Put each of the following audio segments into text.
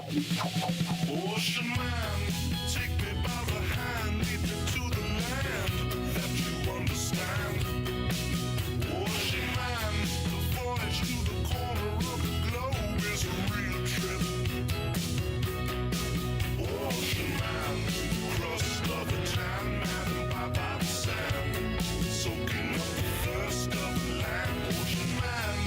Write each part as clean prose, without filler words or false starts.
Ocean man, take me by the hand, lead me to the land that you understand. Ocean man, the voyage to the corner of the globe is a real trip. Ocean man, crust of a tan man, by the sand, soaking up the thirst of the land. Ocean man,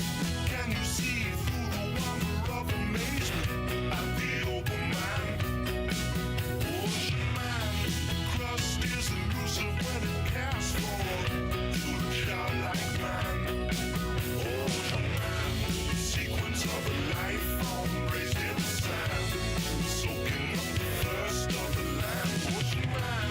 can you see through the wonder of amazement at the open man? Ocean man, crust is elusive when it casts forward to the childlike man. Ocean man, sequence of a life form raised in the sand, soaking up the thirst of the land. Ocean man.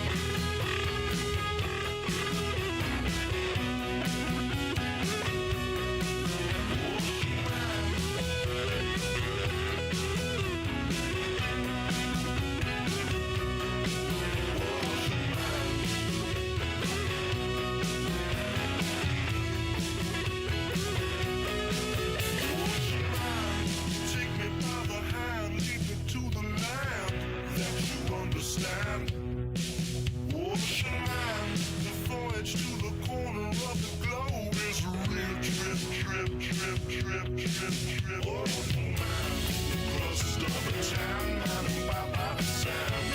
Take me by the hand, lead me to the land that you understand. Ocean man, the voyage to the corner of the globe is a real trip, trip, trip, trip, trip, trip. Ocean man, the crust of a tan man, by the sand,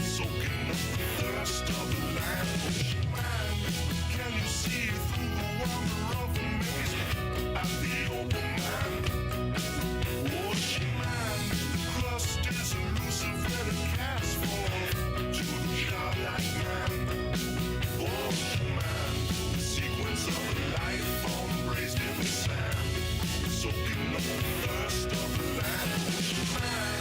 soaking up the thirst of the land. Ocean man, can you see through the wonder of amazement at the open man? Ocean man, the crust is elusive when it casts forth to the childlike man. Ocean man, the sequence of a life form raised in the sand, soaking up the thirst of the land. Ocean man.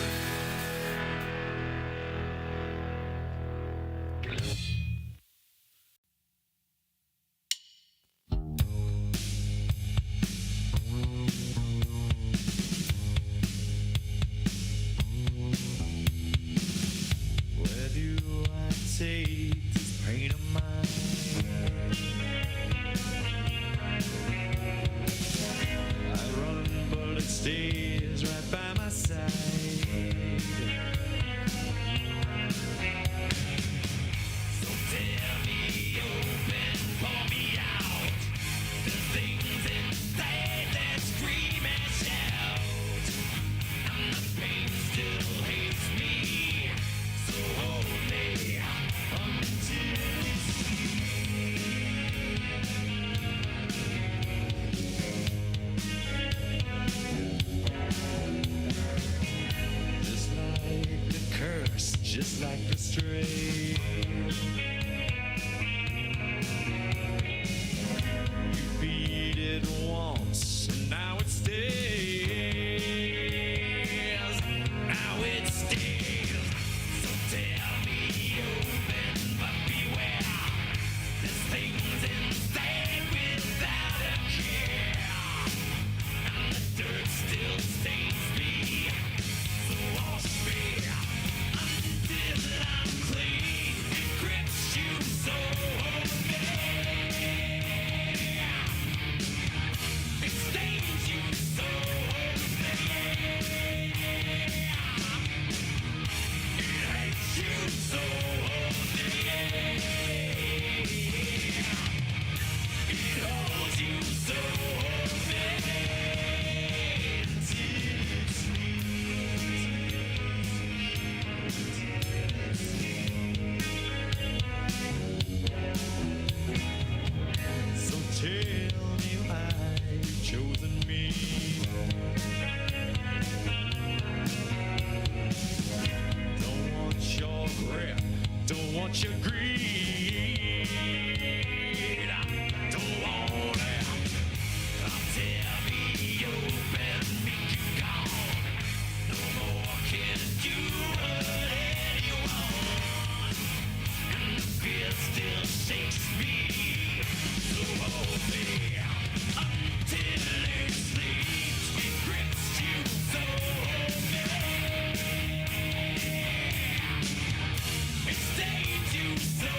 Where do I take this pain of mine? I run, but it stays right by my side. So tear me open, pour me out. The things inside that scream and shout, and the pain still hates me. So hold me until it's just like the curse, just like the stray. You beat it once, and now it stays. Now it stays. So tear me open, but beware. There's things inside without a care, and the dirt still stains me. So wash me until I'm clean. It grips you so bad. It stains you so bad. It hates you so bad. It holds you so bad till it's so tell me why you've chosen me. Don't want your grip, don't want your greed. Don't want it. Tear me open, make you gone. No more can you hurt anyone, and the fear still shakes me. So hold me until it sleeps. It grips you so bad. It stains you so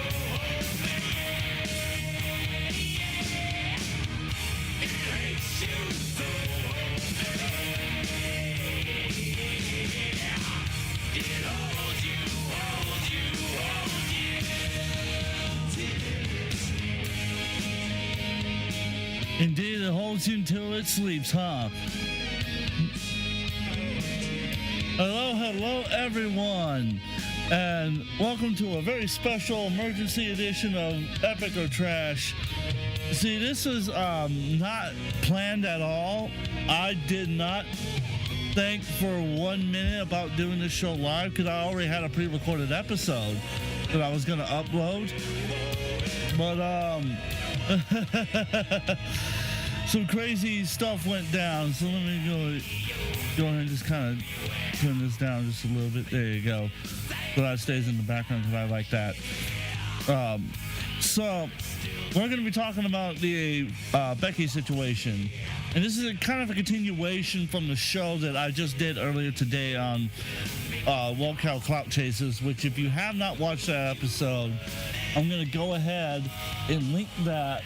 Indeed, it holds you until it sleeps, huh? Hello, everyone, and welcome to a very special emergency edition of Epic or Trash. See, this was not planned at all. I did not think for 1 minute about doing this show live because I already had a pre-recorded episode that I was going to upload. But some crazy stuff went down, so let me go ahead and just kind of turn this down just a little bit. There you go. So that stays in the background because I like that. So we're going to be talking about the Becky situation. And this is kind of a continuation from the show that I just did earlier today on Locale Clout Chases, which if you have not watched that episode, I'm going to go ahead and link that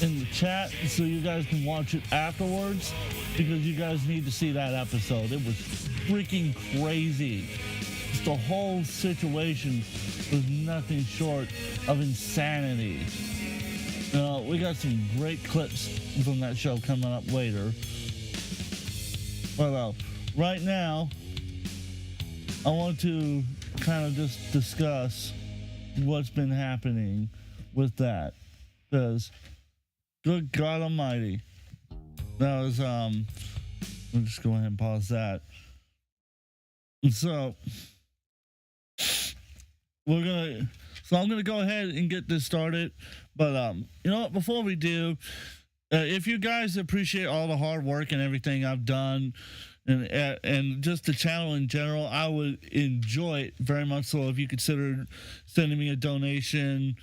in the chat so you guys can watch it afterwards, because you guys need to see that episode. It was freaking crazy. Just the whole situation was nothing short of insanity. We got some great clips from that show coming up later. But right now, I want to kind of just discuss what's been happening with that. Because, good God Almighty, that was, I'll just go ahead and pause that. So, I'm gonna go ahead and get this started. But you know what? Before we do, if you guys appreciate all the hard work and everything I've done, and just the channel in general, I would enjoy it very much so if you consider sending me a donation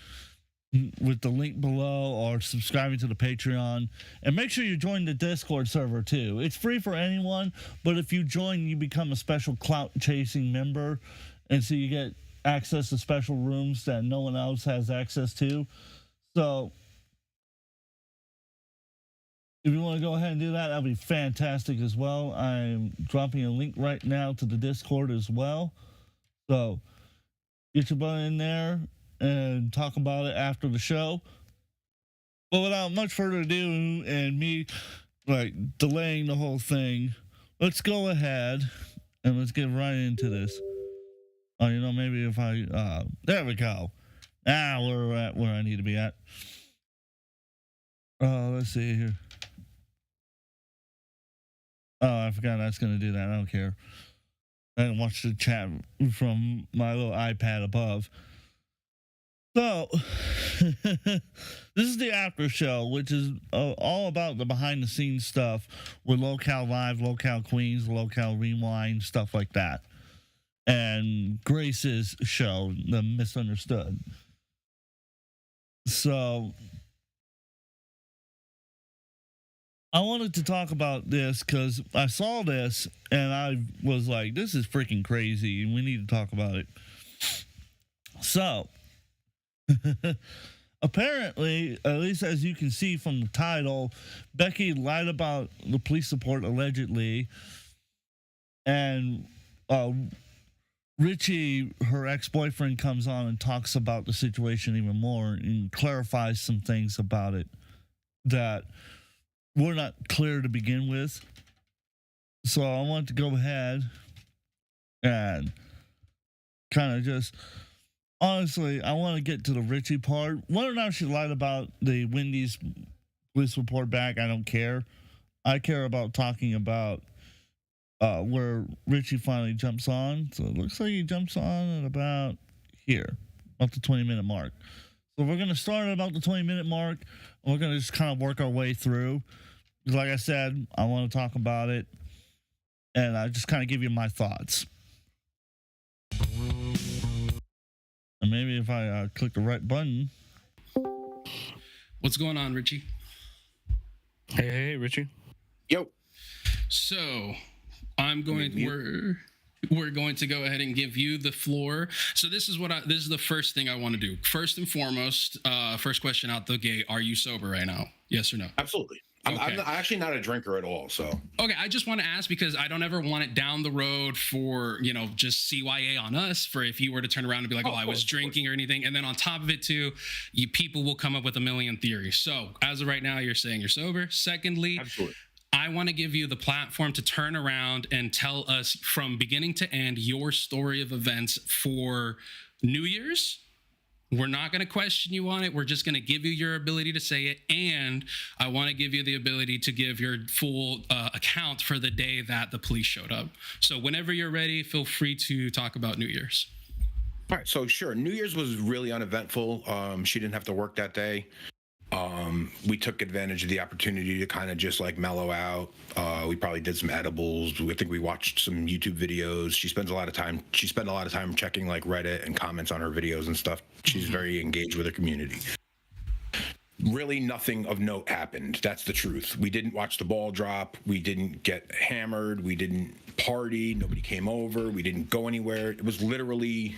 with the link below or subscribing to the Patreon. And make sure you join the Discord server too. It's free for anyone, but if you join, you become a special clout chasing member, and so you get access to special rooms that no one else has access to. So if you want to go ahead and do that, that'd be fantastic as well. I'm dropping a link right now to the Discord as well. So get your butt in there and talk about it after the show. But without much further ado and me delaying the whole thing, let's go ahead and let's get right into this. Maybe if there we go. We're at where I need to be at. Let's see here. I forgot that's going to do that. I don't care. I didn't watch the chat from my little iPad above. So, this is the after show, which is all about the behind the scenes stuff with Locale Live, Locale Queens, Locale Rewind, stuff like that. And Grace's show, The Misunderstood. So, I wanted to talk about this because I saw this and I was like, this is freaking crazy and we need to talk about it. So, apparently, at least as you can see from the title, Becky lied about the police report allegedly, and Richie, her ex-boyfriend, comes on and talks about the situation even more and clarifies some things about it that were not clear to begin with. So I want to go ahead and kind of just, honestly, I want to get to the Richie part. Whether or not she lied about the Wendy's police report back, I don't care. I care about talking about where Richie finally jumps on. So it looks like he jumps on at about here, about the 20-minute mark. So we're going to start at about the 20-minute mark, and we're going to just kind of work our way through. Like I said, I want to talk about it, and I just kind of give you my thoughts. And maybe if I click the right button. What's going on, Richie? Hey, Richie. Yo. So we're going to go ahead and give you the floor. So this is the first thing I want to do. First and foremost, first question out the gate: are you sober right now? Yes or no? Absolutely. I'm Okay. not, actually not a drinker at all. So Okay, I just want to ask because I don't ever want it down the road for, just CYA on us for if you were to turn around and be like, Oh, oh, I of was course, of drinking or anything. And then on top of it, too, people will come up with a million theories. So as of right now, you're saying you're sober. Secondly, absolutely. I want to give you the platform to turn around and tell us from beginning to end your story of events for New Year's. We're not going to question you on it. We're just going to give you your ability to say it. And I want to give you the ability to give your full account for the day that the police showed up. So whenever you're ready, feel free to talk about New Year's. All right, so sure. New Year's was really uneventful. She didn't have to work that day. We took advantage of the opportunity to kind of just like mellow out. We probably did some edibles. I think we watched some YouTube videos. She spent a lot of time checking like Reddit and comments on her videos and stuff. She's very engaged with her community. Really nothing of note happened. That's the truth. We didn't watch the ball drop. We didn't get hammered. We didn't party. Nobody came over. We didn't go anywhere. It was literally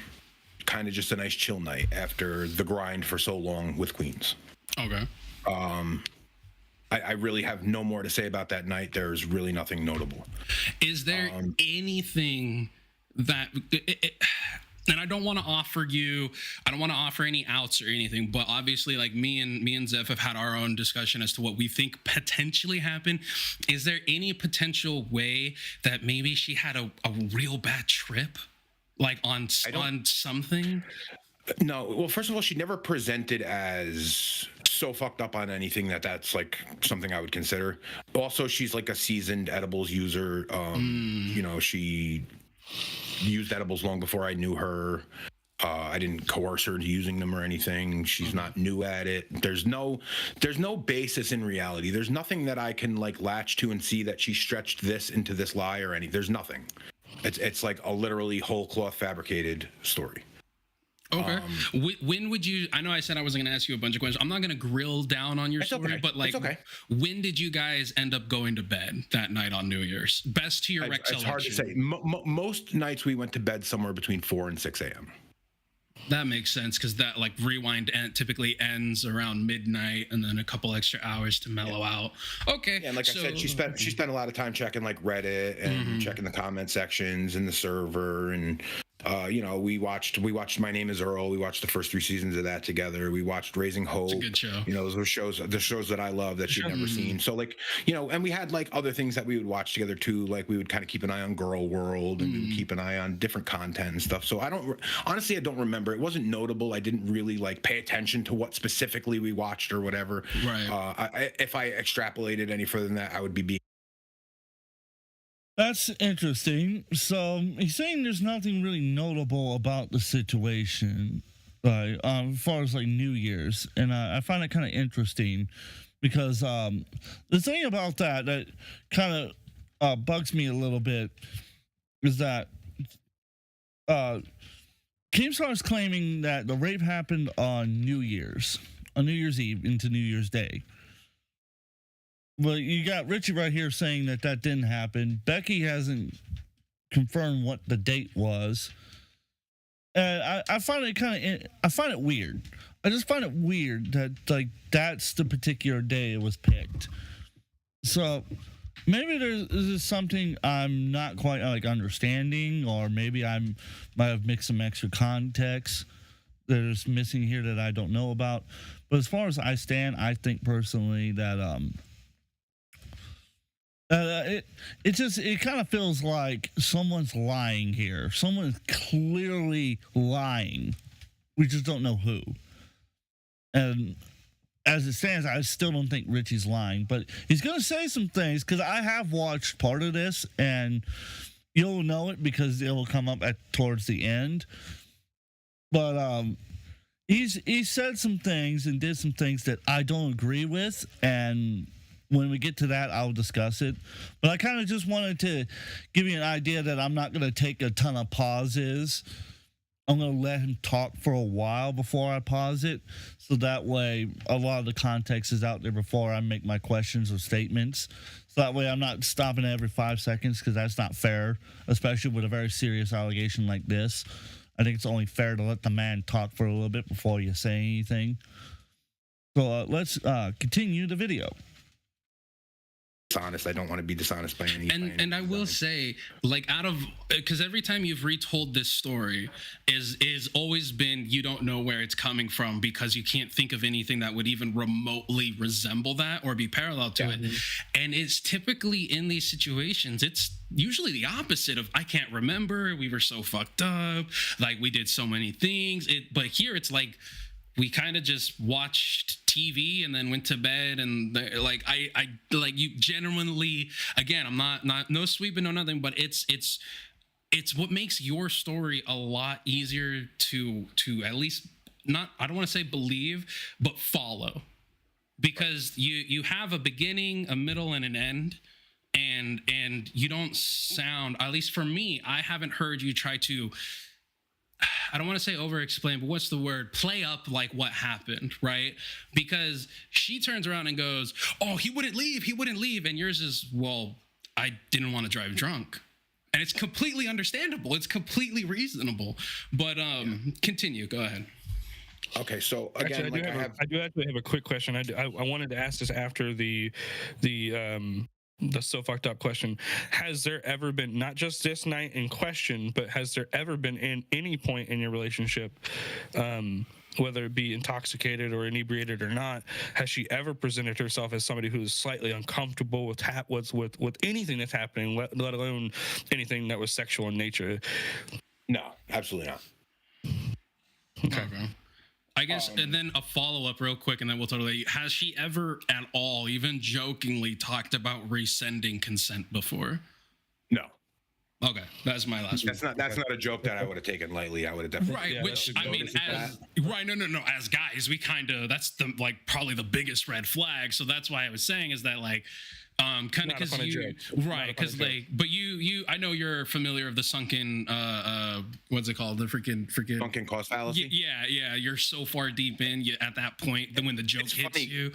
kind of just a nice chill night after the grind for so long with Queens. Okay. I really have no more to say about that night. There's really nothing notable. Is there anything that... and I don't want to offer any outs or anything, but obviously like me and Zeph have had our own discussion as to what we think potentially happened. Is there any potential way that maybe she had a real bad trip? Like on something? No, well, first of all, she never presented as so fucked up on anything that's like something I would consider. Also, she's like a seasoned edibles user. She used edibles long before I knew her. I didn't coerce her into using them or anything. She's not new at it. There's no basis in reality. There's nothing that I can like latch to and see that she stretched this into this lie or any. There's nothing. It's like a literally whole cloth fabricated story. Okay. When would you? I know I said I wasn't going to ask you a bunch of questions. I'm not going to grill down on your story, okay. but like, okay. When did you guys end up going to bed that night on New Year's? Best to your recollection. It's hard to say. Most nights we went to bed somewhere between 4 and 6 a.m. That makes sense because that like rewind typically ends around midnight and then a couple extra hours to mellow out. Okay. Yeah, and like I said, she spent a lot of time checking like Reddit and checking the comment sections and the server and. We watched My Name Is Earl. We watched the first 3 seasons of that together. We watched Raising Hope. It's a good show. Those were the shows that I love that she'd never seen. So like, and we had like other things that we would watch together too. Like we would kind of keep an eye on Girl World and we would keep an eye on different content and stuff. So I don't remember. It wasn't notable. I didn't really like pay attention to what specifically we watched or whatever. Right. If I extrapolated any further than that, I would be being. That's interesting. So he's saying there's nothing really notable about the situation, right? As far as like New Year's, and I find it kind of interesting because the thing about that kind of bugs me a little bit is that Keemstar is claiming that the rape happened on New Year's Eve into New Year's Day. Well, you got Richie right here saying that didn't happen. Becky hasn't confirmed what the date was. And I find it weird. I just find it weird that like that's the particular day it was picked. So maybe there's something I'm not quite like understanding, or maybe I might have mixed some extra context that is missing here that I don't know about. But as far as I stand, I think personally that it kind of feels like someone's lying here. Someone's clearly lying. We just don't know who. And as it stands, I still don't think Richie's lying, but he's going to say some things because I have watched part of this, and you'll know it because it will come up towards the end. But he said some things and did some things that I don't agree with, and when we get to that, I'll discuss it. But I kind of just wanted to give you an idea that I'm not going to take a ton of pauses. I'm going to let him talk for a while before I pause it. So that way, a lot of the context is out there before I make my questions or statements. So that way, I'm not stopping every 5 seconds because that's not fair, especially with a very serious allegation like this. I think it's only fair to let the man talk for a little bit before you say anything. So let's continue the video. dishonest. I don't want to be dishonest by any. And I will say, like, because every time you've retold this story is always been, you don't know where it's coming from because you can't think of anything that would even remotely resemble that or be parallel to it. And it's typically in these situations, it's usually the opposite of, I can't remember, we were so fucked up, like we did so many things. But here it's like, we kind of just watched TV and then went to bed, and like I like, you genuinely, again, I'm not no sweeping, no nothing, but it's what makes your story a lot easier to at least, not, I don't want to say believe, but follow, because you have a beginning, a middle, and an end, and you don't sound, at least for me, I haven't heard you try to, I don't want to say over-explain, but what's the word? Play up like what happened, right? Because she turns around and goes, oh, he wouldn't leave. And yours is, well, I didn't want to drive drunk. And it's completely understandable. It's completely reasonable. But continue. Go ahead. Okay, so again, actually, I do actually have a quick question. I wanted to ask this after the so fucked up question. Has there ever been, not just this night in question, but has there ever been in any point in your relationship, whether it be intoxicated or inebriated or not, has she ever presented herself as somebody who is slightly uncomfortable with anything that's happening, let alone anything that was sexual in nature? No, absolutely not. Okay. I guess, and then a follow-up real quick, and then we'll totally, has she ever at all, even jokingly, talked about rescinding consent before? No. Okay, that's my last one. That's not a joke that I would have taken lightly. I would have definitely. Right, Yeah, which, I mean, no, as guys, we kind of, that's the, like, probably the biggest red flag, so that's why I was saying is that, like, kind of because you, right, because like, but you, I know you're familiar of the sunken, what's it called, the freaking sunken cost fallacy. Yeah, you're so far deep in, at that point, then when the joke hits you.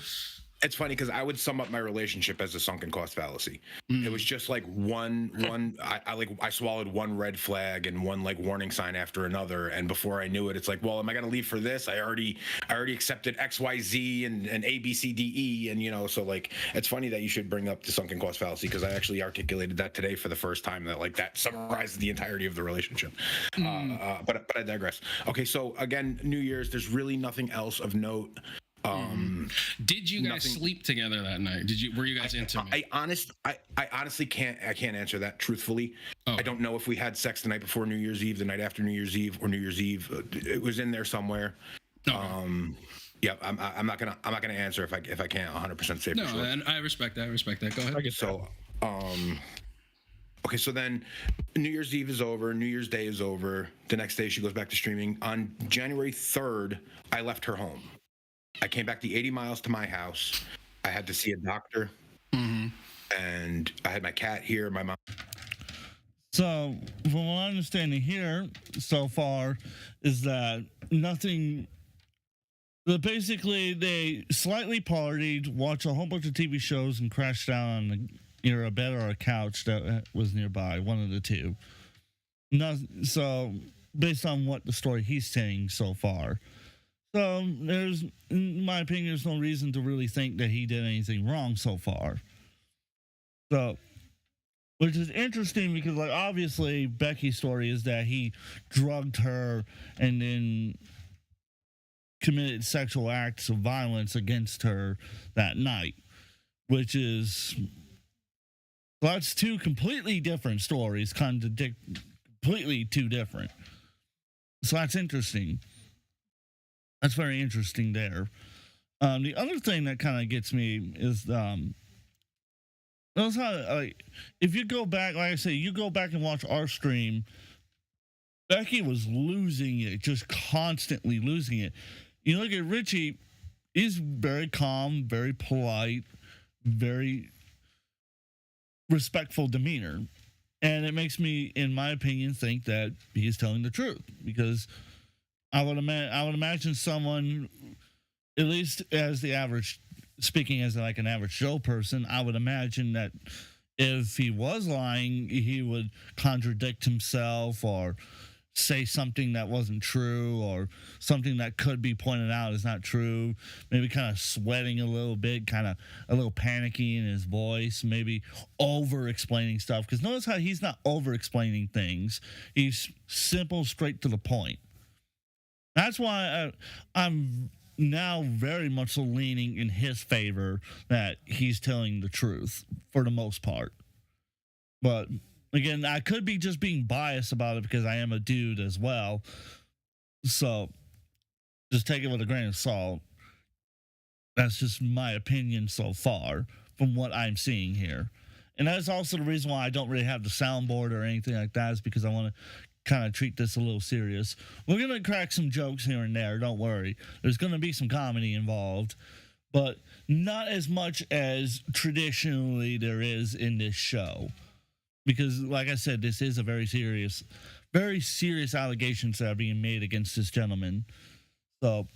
It's funny because I would sum up my relationship as a sunken cost fallacy. It was just like I swallowed one red flag and one like warning sign after another, and before I knew it, it's like, well, am I gonna leave for this? I already accepted XYZ and A B C D E, and so like, it's funny that you should bring up the sunken cost fallacy because I actually articulated that today for the first time, that like that summarizes the entirety of the relationship. But I digress. Okay, so again, New Year's, there's really nothing else of note. Did you guys sleep together that night? Were you guys intimate? I honestly can't answer that truthfully. I don't know if we had sex the night before New Year's Eve, the night after New Year's Eve, or New Year's Eve. It was in there somewhere. Yeah, I'm not gonna answer if I can't 100% say for sure. No, and I respect that. Go ahead. So, okay, so then New Year's Eve is over, New Year's Day is over. The next day she goes back to streaming. On January 3rd, I left her home. I came back the 80 miles to my house. I had to see a doctor, and I had my cat here, my mom. So, from what I'm understanding here so far, is that nothing. Basically, they slightly partied, watched a whole bunch of TV shows, and crashed down on either a bed or a couch that was nearby, one of the two. So, based on what the story he's saying so far. So there's, in my opinion, there's no reason to really think that he did anything wrong so far. So, which is interesting because, like, obviously Becky's story is that he drugged her and then committed sexual acts of violence against her that night, which is, well, that's two completely different stories, completely two different. So that's interesting. That's very interesting there. The other thing that kind of gets me is notice how, if you go back, like I say, you go back and watch our stream, Becky was losing it, just constantly losing it. You look at Richie, he's very calm, very polite, very respectful demeanor. And it makes me, in my opinion, think that he's telling the truth, because I would imagine someone, at least as the average, speaking as like an average Joe person, I would imagine that if he was lying, he would contradict himself or say something that wasn't true or something that could be pointed out is not true. Maybe kind of sweating a little bit, kind of a little panicky in his voice, maybe over explaining stuff. Because notice how he's not over explaining things, he's simple, straight to the point. That's why I'm now very much so leaning in his favor that he's telling the truth for the most part. But again, I could be just being biased about it because I am a dude as well. So just take it with a grain of salt. That's just my opinion so far from what I'm seeing here. And that's also the reason why I don't really have the soundboard or anything like that, is because I want to kind of treat this a little serious. We're going to crack some jokes here and there, don't worry. There's going to be some comedy involved, but not as much as traditionally there is in this show. Because, like I said, this is a very serious allegations that are being made against this gentleman. So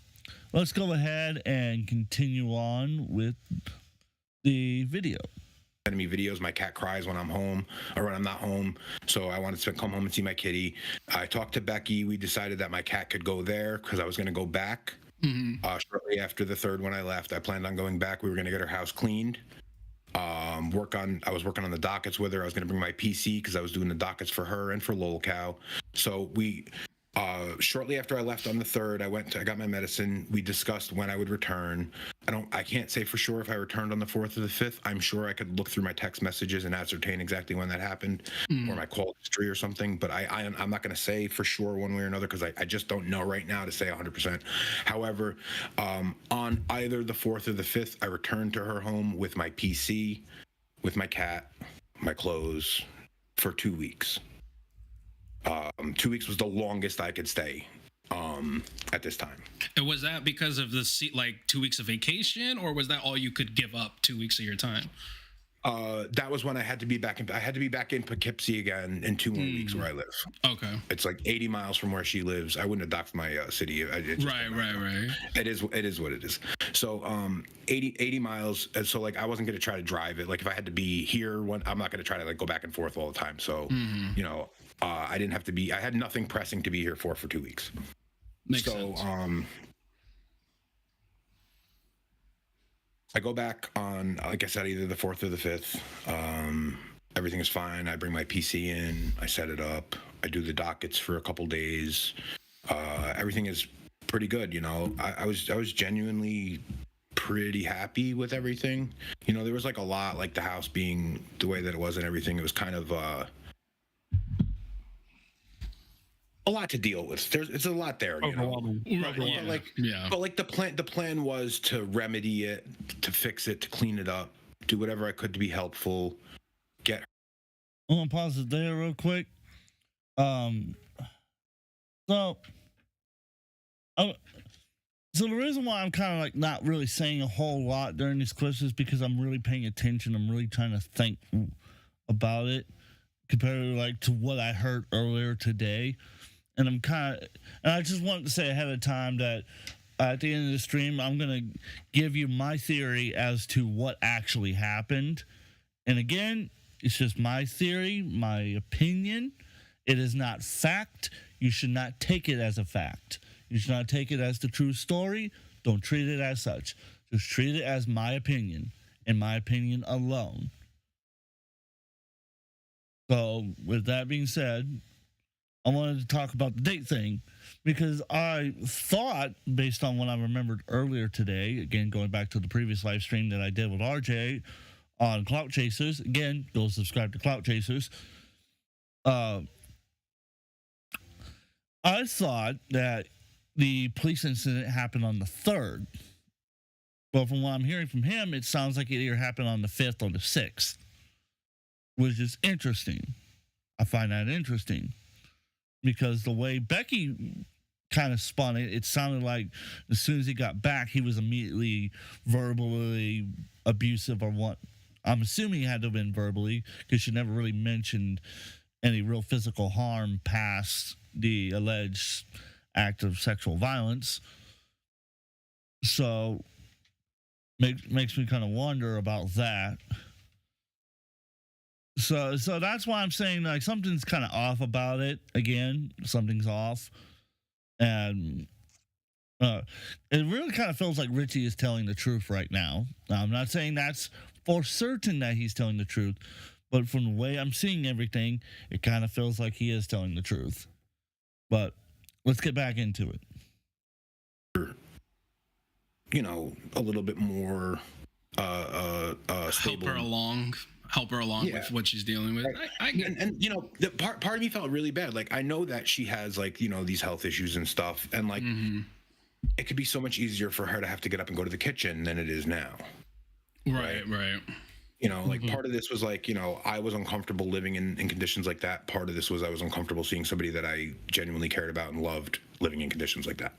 let's go ahead and continue on with the video. Sending me videos. My cat cries when I'm home or when I'm not home, so I wanted to come home and see my kitty. I talked to Becky. We decided that my cat could go there because I was going to go back. Shortly after the third when I left, I planned on going back. We were going to get her house cleaned. I was working on the dockets with her. I was going to bring my PC because I was doing the dockets for her and for Lol Cow. So we shortly after I left on the 3rd, I got my medicine. We discussed when I would return. I can't say for sure if I returned on the 4th or the 5th. I'm sure I could look through my text messages and ascertain exactly when that happened, or my call history or something. But I'm not going to say for sure one way or another because I just don't know right now to say 100%. However, on either the 4th or the 5th, I returned to her home with my PC, with my cat, my clothes, for 2 weeks. 2 weeks was the longest I could stay at this time. And was that because of the 2 weeks of vacation, or was that all you could give up 2 weeks of your time? That was when I had to be back in Poughkeepsie again in 2 more weeks where I live. Okay. It's like 80 miles from where she lives. I wouldn't have docked my city. Right. It is what it is. So 80 miles. And so I wasn't going to try to drive it. Like if I had to be here, I'm not going to try to go back and forth all the time. So, I didn't have to be, I had nothing pressing to be here for 2 weeks. Makes sense. I go back on, like I said, either the 4th or the 5th. Everything is fine. I bring my PC in. I set it up. I do the dockets for a couple days. Everything is pretty good. I was genuinely pretty happy with everything. There was a lot, like the house being the way that it was and everything. It was kind of a lot to deal with. It's a lot there, Overwhelming. Right, yeah. But the plan was to remedy it, to fix it, to clean it up, do whatever I could to be helpful. I'm gonna pause it there real quick. So the reason why I'm kind of not really saying a whole lot during these clips is because I'm really paying attention. I'm really trying to think about it compared to what I heard earlier today. And and I just wanted to say ahead of time that at the end of the stream, I'm going to give you my theory as to what actually happened. And again, it's just my theory, my opinion. It is not fact. You should not take it as a fact. You should not take it as the true story. Don't treat it as such. Just treat it as my opinion, and my opinion alone. So, with that being said, I wanted to talk about the date thing because I thought, based on what I remembered earlier today, again, going back to the previous live stream that I did with RJ on Clout Chasers, again, go subscribe to Clout Chasers. I thought that the police incident happened on the 3rd. But from what I'm hearing from him, it sounds like it either happened on the 5th or the 6th, which is interesting. I find that interesting because the way Becky kind of spun it, it sounded like as soon as he got back, he was immediately verbally abusive or what. I'm assuming it had to have been verbally because she never really mentioned any real physical harm past the alleged act of sexual violence. So makes me kind of wonder about that. So that's why I'm saying like something's kind of off about it. Again, something's off, and it really kind of feels like Richie is telling the truth right now. Now, I'm not saying that's for certain that he's telling the truth, but from the way I'm seeing everything, it kind of feels like he is telling the truth. But let's get back into it. You know, a little bit more stable. Help her along Yeah. with what she's dealing with. I get And you know, the part of me felt really bad. Like, I know that she has, like, you know, these health issues and stuff, and like it could be so much easier for her to have to get up and go to the kitchen than it is now. right. You know, like part of this was like, you know, I was uncomfortable living in conditions like that. Part of this was I was uncomfortable seeing somebody that I genuinely cared about and loved living in conditions like that.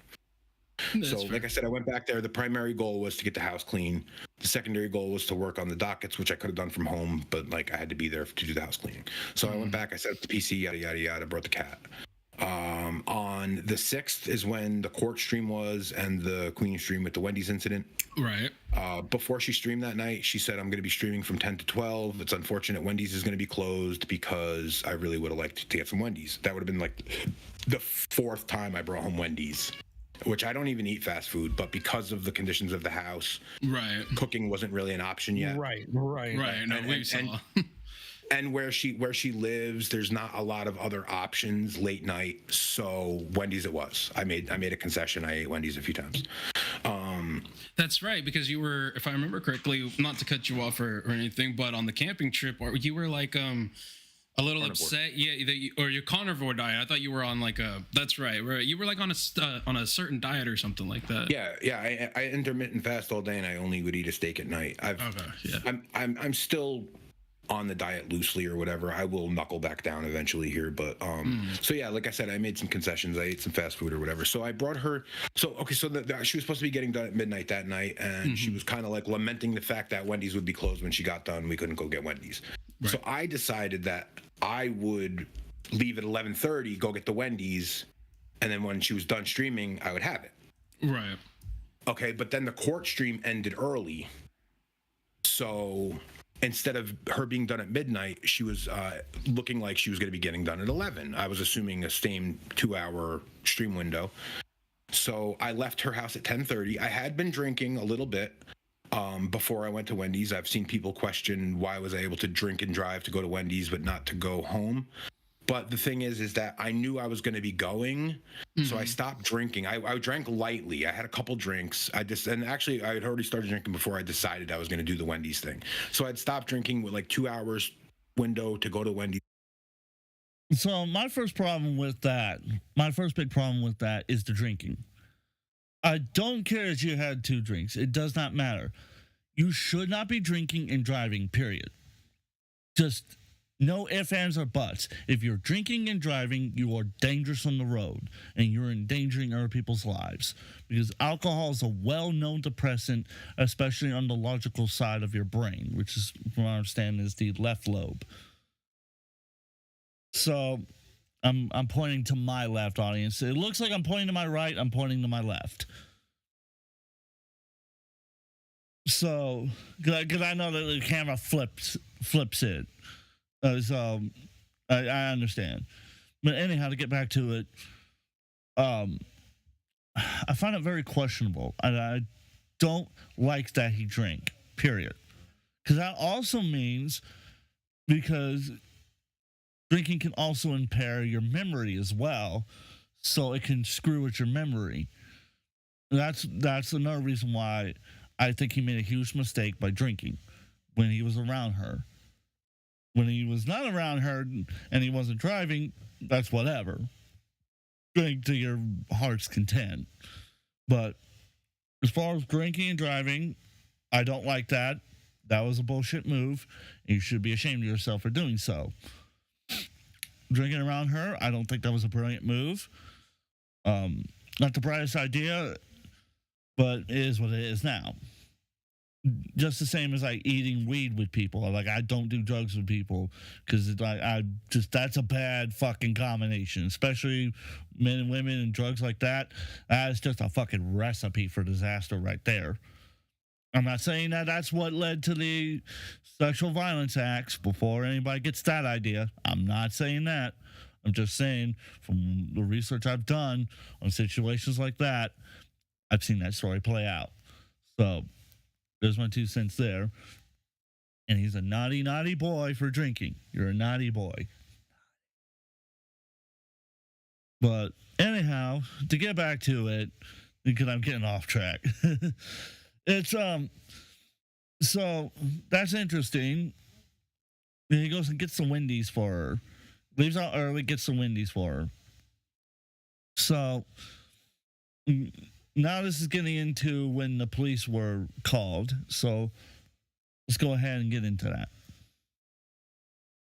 So, like I said, I went back there. The primary goal was to get the house clean. The secondary goal was to work on the dockets, which I could have done from home, but like I had to be there to do the house cleaning. So I went back, I set up the PC, yada, yada, yada, brought the cat. On the 6th is when the court stream was and the Queen stream with the Wendy's incident. Right. Before she streamed that night, she said, I'm going to be streaming from 10 to 12. It's unfortunate Wendy's is going to be closed because I really would have liked to get some Wendy's. That would have been like the 4th time I brought home Wendy's, which I don't even eat fast food, but because of the conditions of the house, Right. cooking wasn't really an option yet. Right. No, And- we saw. And where she lives, there's not a lot of other options late night. So Wendy's it was. I made a concession. I ate Wendy's a few times. That's right, because you were, if I remember correctly, not to cut you off or anything, but on the camping trip, you were like a little Carnivore. upset, or your carnivore diet. I thought you were on like a. That's right. You were like on a certain diet or something like that. Yeah. I intermittent fast all day, and I only would eat a steak at night. Okay. Yeah. I'm still on the diet loosely or whatever. I will knuckle back down eventually here, but so yeah, like I said, I made some concessions. I ate some fast food or whatever. So I brought her. So she was supposed to be getting done at midnight that night, and she was kind of like lamenting the fact that Wendy's would be closed when she got done. We couldn't go get Wendy's. Right. So I decided that I would leave at 11:30, go get the Wendy's, and then when she was done streaming, I would have it. Right. Okay, but then the court stream ended early. So instead of her being done at midnight, she was looking like she was going to be getting done at 11. I was assuming a same 2-hour stream window. So I left her house at 10:30. I had been drinking a little bit before I went to Wendy's. I've seen people question why was I able to drink and drive to go to Wendy's but not to go home. But the thing is that I knew I was going to be going, so I stopped drinking. I drank lightly. I had a couple drinks. And actually I had already started drinking before I decided I was going to do the Wendy's thing. So I'd stopped drinking with like 2 hours window to go to Wendy's. So my first big problem with that is the drinking. I don't care if you had 2 drinks. It does not matter. You should not be drinking and driving, period. Just no ifs, ands, or buts. If you're drinking and driving, you are dangerous on the road, and you're endangering other people's lives. Because alcohol is a well-known depressant, especially on the logical side of your brain, which is, from what I understand, is the left lobe. So I'm pointing to my left, audience. It looks like I'm pointing to my right. I'm pointing to my left. So, because I know that the camera flips it. So I understand. But anyhow, to get back to it, I find it very questionable. I don't like that he drank, period. Because that also means, because drinking can also impair your memory as well, so it can screw with your memory. That's another reason why I think he made a huge mistake by drinking when he was around her. When he was not around her and he wasn't driving, that's whatever. Drink to your heart's content. But as far as drinking and driving, I don't like that. That was a bullshit move. And you should be ashamed of yourself for doing so. Drinking around her, I don't think that was a brilliant move. Not the brightest idea, but it is what it is now. Just the same as like eating weed with people. Like, I don't do drugs with people because that's a bad fucking combination, especially men and women and drugs like that. That is just a fucking recipe for disaster right there. I'm not saying that that's what led to the sexual violence acts before anybody gets that idea. I'm not saying that. I'm just saying from the research I've done on situations like that, I've seen that story play out. So there's my 2 cents there. And he's a naughty, naughty boy for drinking. You're a naughty boy. But anyhow, to get back to it, because I'm getting off track. It's so that's interesting. He goes and gets some Wendy's for her. Leaves out early, gets some Wendy's for her. So now this is getting into when the police were called. So let's go ahead and get into that.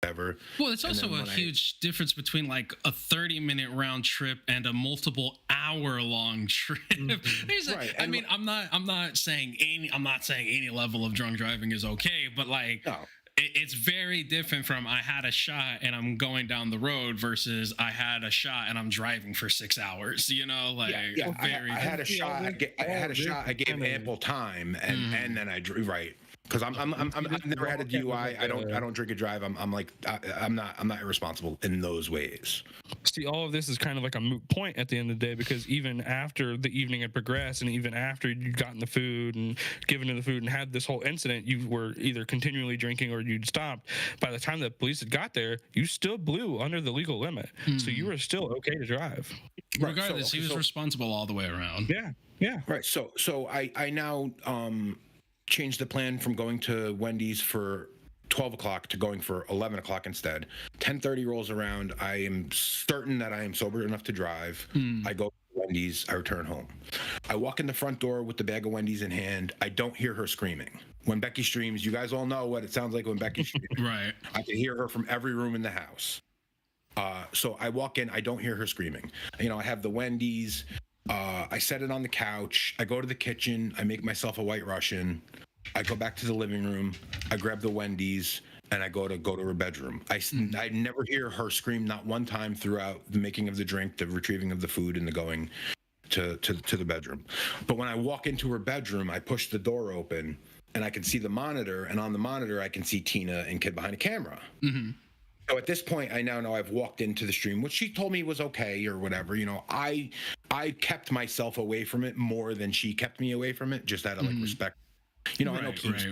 Ever. Well, it's also a huge difference between like a 30-minute round trip and a multiple hour-long trip. Right. I mean, I'm not saying any level of drunk driving is okay, but like No. it's very different from I had a shot and I'm going down the road versus I had a shot and I'm driving for 6 hours. You know, like Yeah. very. I had a shot. I had a shot. I gave ample time, and then I drew right. Because I've never had a DUI. I don't drink and drive. I'm not irresponsible in those ways. See, all of this is kind of like a moot point at the end of the day, because even after the evening had progressed and even after you'd gotten the food and given to the food and had this whole incident, you were either continually drinking or you'd stopped. By the time the police had got there, you still blew under the legal limit. So you were still okay to drive. Regardless, he was responsible all the way around. Yeah. Right. So I now changed the plan from going to Wendy's for 12 o'clock to going for 11 o'clock instead. 10:30 rolls around. I am certain that I am sober enough to drive. I go to Wendy's. I return home. I walk in the front door with the bag of Wendy's in hand. I don't hear her screaming. When Becky streams, you guys all know what it sounds like when Becky streams. Right. I can hear her from every room in the house. So I walk in. I don't hear her screaming. You know, I have the Wendy's. I set it on the couch. I go to the kitchen. I make myself a White Russian. I go back to the living room. I grab the Wendy's and I go to her bedroom. I never hear her scream, not one time throughout the making of the drink, the retrieving of the food, and the going to the bedroom. But when I walk into her bedroom, I push the door open and I can see the monitor. And on the monitor, I can see Tina and Kid behind a camera. So at this point, I now know I've walked into the stream, which she told me was okay or whatever. You know, I kept myself away from it more than she kept me away from it, just out of like respect. You know, I know Keith's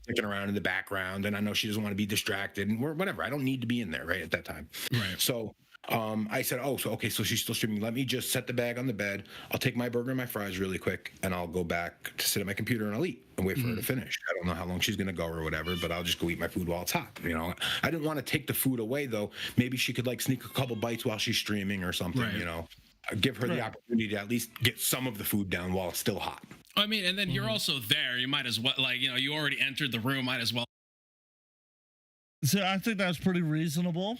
sticking around in the background, and I know she doesn't want to be distracted, and whatever. I don't need to be in there right at that time. Right. So I said, so she's still streaming. Let me just set the bag on the bed. I'll take my burger and my fries really quick, and I'll go back to sit at my computer and I'll eat and wait for her to finish. I don't know how long she's gonna go or whatever, but I'll just go eat my food while it's hot. You know, I didn't want to take the food away though. Maybe she could like sneak a couple bites while she's streaming or something. Right. You know, give her the opportunity to at least get some of the food down while it's still hot. I mean, and then you're also there. You might as well, like, you know, you already entered the room. Might as well. So I think that's pretty reasonable.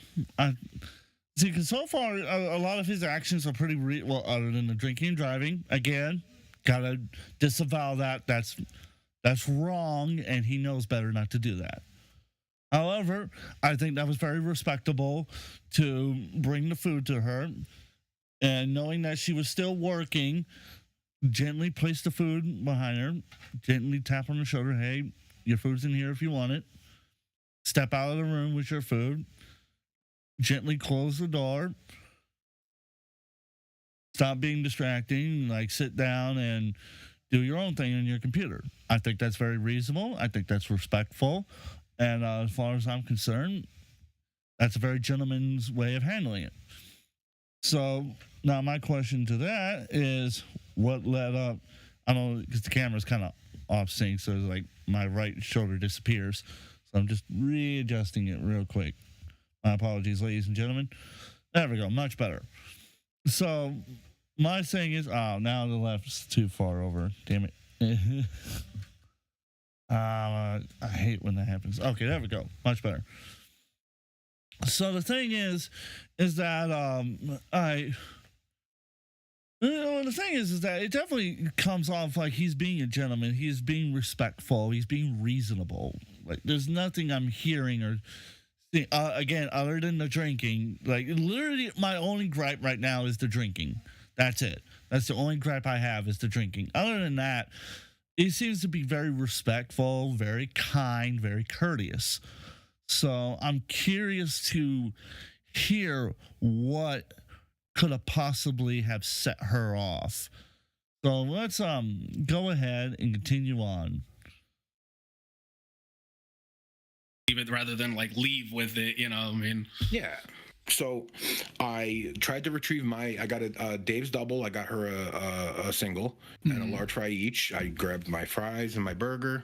See, because so far a lot of his actions are pretty well, other than the drinking and driving. Again, gotta disavow that. That's wrong, and he knows better not to do that. However, I think that was very respectable to bring the food to her, and knowing that she was still working, gently place the food behind her, gently tap on the shoulder. Hey, your food's in here if you want it. Step out of the room with your food. Gently close the door. Stop being distracting. Like, sit down and do your own thing on your computer. I think that's very reasonable. I think that's respectful. And as far as I'm concerned, that's a very gentleman's way of handling it. So now my question to that is, what led up? I don't know, because the camera's kind of off sync, so it's like my right shoulder disappears. So I'm just readjusting it real quick. My apologies, ladies and gentlemen. There we go, much better. So my thing is, now the left's too far over. Damn it. I hate when that happens. Okay, there we go, much better. So the thing is that the thing is that it definitely comes off like he's being a gentleman. He's being respectful. He's being reasonable. Like, there's nothing I'm hearing or seeing, again, other than the drinking. Like, literally, my only gripe right now is the drinking. That's it. That's the only gripe I have is the drinking. Other than that, he seems to be very respectful, very kind, very courteous. So I'm curious to hear what could have possibly have set her off. So let's go ahead and continue on. Leave it rather than like leave with it, you know. I mean, Yeah. So I tried to retrieve I got a Dave's double. I got her a single and a large fry each. I grabbed my fries and my burger.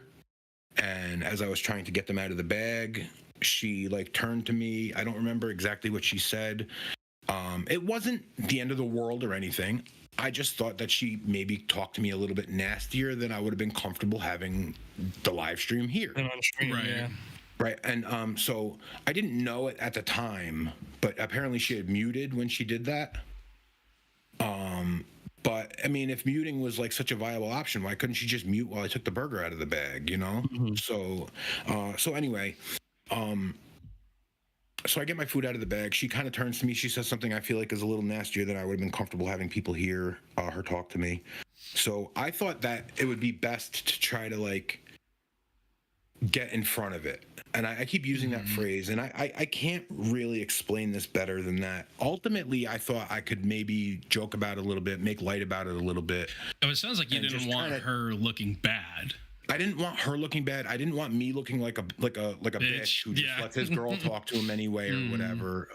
And as I was trying to get them out of the bag, she like turned to me. I don't remember exactly what she said. It wasn't the end of the world or anything. I just thought that she maybe talked to me a little bit nastier than I would have been comfortable having the live stream here. And on stream, Right. yeah. Right. And so I didn't know it at the time, but apparently she had muted when she did that. But I mean, if muting was like such a viable option, why couldn't she just mute while I took the burger out of the bag, you know? So anyway, so I get my food out of the bag. She kind of turns to me. She says something I feel like is a little nastier than I would have been comfortable having people hear her talk to me. So I thought that it would be best to try to like get in front of it. And I keep using that phrase, and I can't really explain this better than that. Ultimately, I thought I could maybe joke about it a little bit, make light about it a little bit. oh, it sounds like you And didn't just want kinda- her looking bad. I didn't want her looking bad. I didn't want me looking like a bitch who just yeah. lets his girl talk to him anyway or whatever.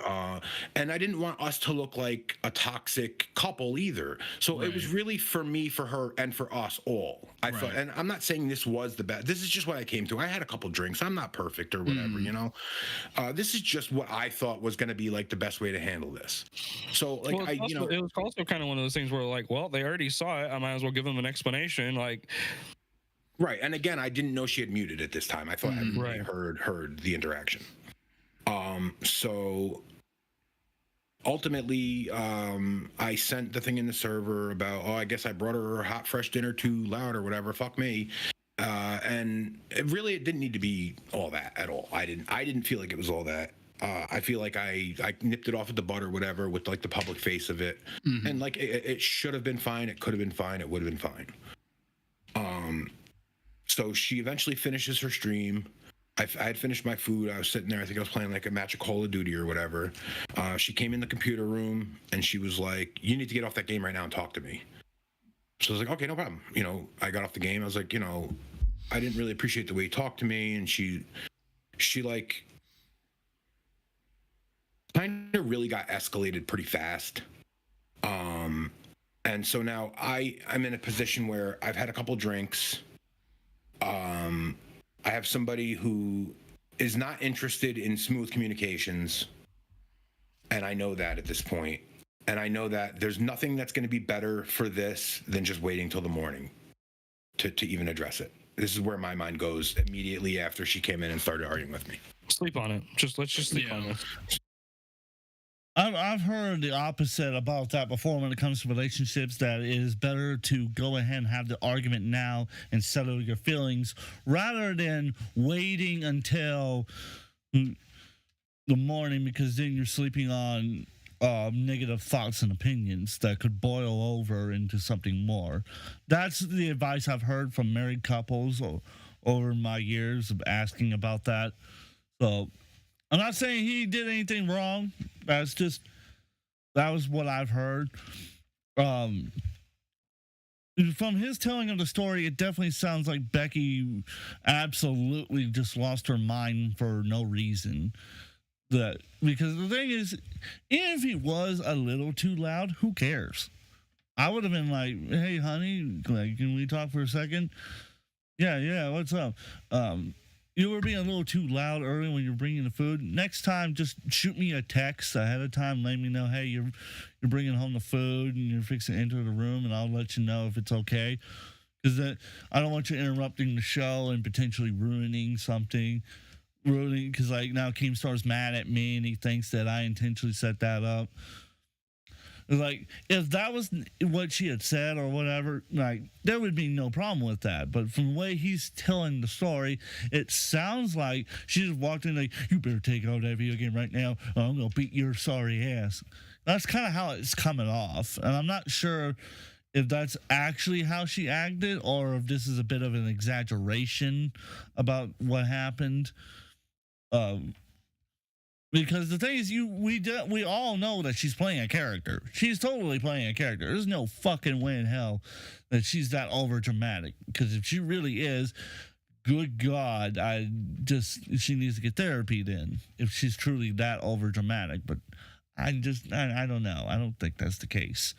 And I didn't want us to look like a toxic couple either. So it was Right. really for me, for her, and for us all. I thought, Right. and I'm not saying this was the best. This is just what I came to. I had a couple drinks. I'm not perfect or whatever, you know. This is just what I thought was going to be like the best way to handle this. So like Well, I, it's you also- know, it was also kind of one of those things where like, well, they already saw it. I might as well give them an explanation. Like, right. And again, I didn't know she had muted at this time. I thought everybody Right. heard the interaction. So ultimately, I sent the thing in the server about, I guess I brought her hot, fresh dinner too loud or whatever. Fuck me. And it didn't need to be all that at all. I didn't feel like it was all that. I feel like I nipped it off at the butt or whatever with like the public face of it. And like it should have been fine. It could have been fine. It would have been fine. So she eventually finishes her stream. I had finished my food. I was sitting there. I think I was playing like a match of Call of Duty or whatever. She came in the computer room and she was like, "You need to get off that game right now and talk to me." So I was like, "Okay, no problem." You know, I got off the game. I was like, you know, I didn't really appreciate the way he talked to me. And she like kind of really got escalated pretty fast. And so now I'm in a position where I've had a couple drinks. I have somebody who is not interested in smooth communications, and I know that at this point. And I know that there's nothing that's going to be better for this than just waiting till the morning to even address it. This is where my mind goes immediately after she came in and started arguing with me. sleep on it. Let's just sleep Yeah. on it. I've heard the opposite about that before when it comes to relationships, that it is better to go ahead and have the argument now and settle your feelings rather than waiting until the morning, because then you're sleeping on negative thoughts and opinions that could boil over into something more. That's the advice I've heard from married couples over my years of asking about that. So I'm not saying he did anything wrong. That was what I've heard. From his telling of the story, it definitely sounds like Becky absolutely just lost her mind for no reason. Because the thing is, even if he was a little too loud, who cares? I would have been like, "Hey, honey, like, can we talk for a second?" Yeah, what's up? You were being a little too loud earlier when you're bringing the food. Next time, just shoot me a text ahead of time. Let me know, hey, you're bringing home the food and you're fixing to enter the room, and I'll let you know if it's okay. Because I don't want you interrupting the show and potentially ruining something. Because like now Keemstar's mad at me and he thinks that I intentionally set that up. Like, if that was what she had said or whatever, like, there would be no problem with that. But from the way he's telling the story, it sounds like she just walked in like, "You better take out that video game right now, or I'm going to beat your sorry ass." That's kind of how it's coming off. And I'm not sure if that's actually how she acted, or if this is a bit of an exaggeration about what happened. Because the thing is, we all know that she's playing a character. She's totally playing a character. There's no fucking way in hell that she's that over dramatic. Because if she really is, good God, she needs to get therapy then. If she's truly that over dramatic, but I don't know. I don't think that's the case.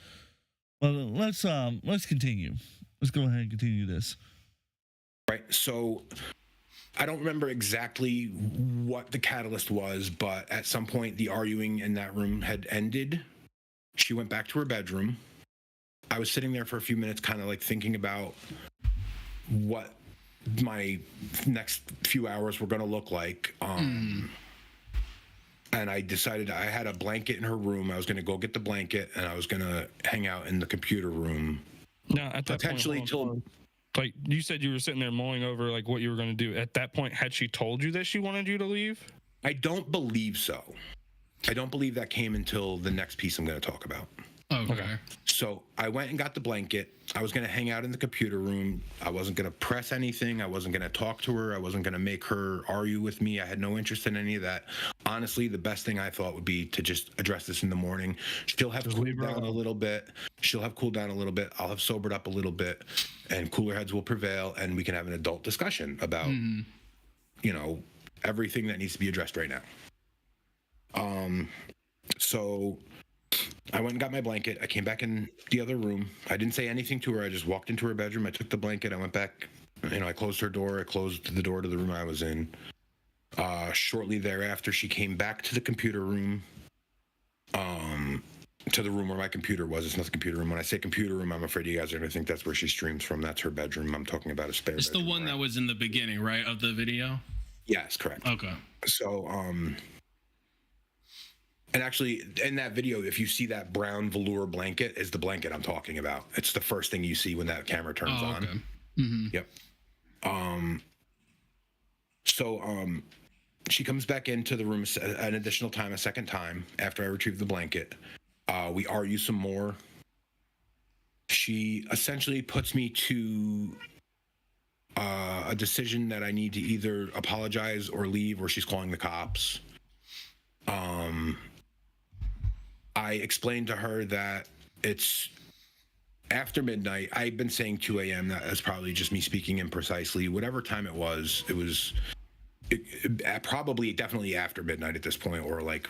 Well, let's continue. Let's go ahead and continue this. Right. So I don't remember exactly what the catalyst was, but at some point the arguing in that room had ended. She went back to her bedroom. I was sitting there for a few minutes, kind of like thinking about what my next few hours were going to look like. And I decided I had a blanket in her room. I was going to go get the blanket, and I was going to hang out in the computer room. Now, at that Potentially point, till like you said, you were sitting there mulling over like what you were going to do. At that point, had she told you that she wanted you to leave? I don't believe so. I don't believe that came until the next piece I'm going to talk about. Okay. So I went and got the blanket. I was going to hang out in the computer room. I wasn't going to press anything. I wasn't going to talk to her. I wasn't going to make her argue with me. I had no interest in any of that. Honestly, the best thing I thought would be to just address this in the morning. She'll have cooled down a little bit. I'll have sobered up a little bit, and cooler heads will prevail, and we can have an adult discussion about, everything that needs to be addressed right now. So I went and got my blanket. I came back in the other room. I didn't say anything to her. I just walked into her bedroom. I took the blanket. I went back. I closed her door. I closed the door to the room I was in. Shortly thereafter, she came back to the computer room, to the room where my computer was. It's not the computer room. When I say computer room, I'm afraid you guys are going to think that's where she streams from. That's her bedroom. I'm talking about a spare It's the bedroom, one right? that was in the beginning, right, of the video? Yes, correct. Okay. So, and actually, in that video, if you see that brown velour blanket, is the blanket I'm talking about. It's the first thing you see when that camera turns on. Okay. Mm-hmm. Yep. So she comes back into the room an additional time, a second time, after I retrieve the blanket. We argue some more. She essentially puts me to a decision that I need to either apologize or leave, or she's calling the cops. I explained to her that it's after midnight. I've been saying 2 a.m. That's probably just me speaking imprecisely. Whatever time it was probably definitely after midnight at this point, or like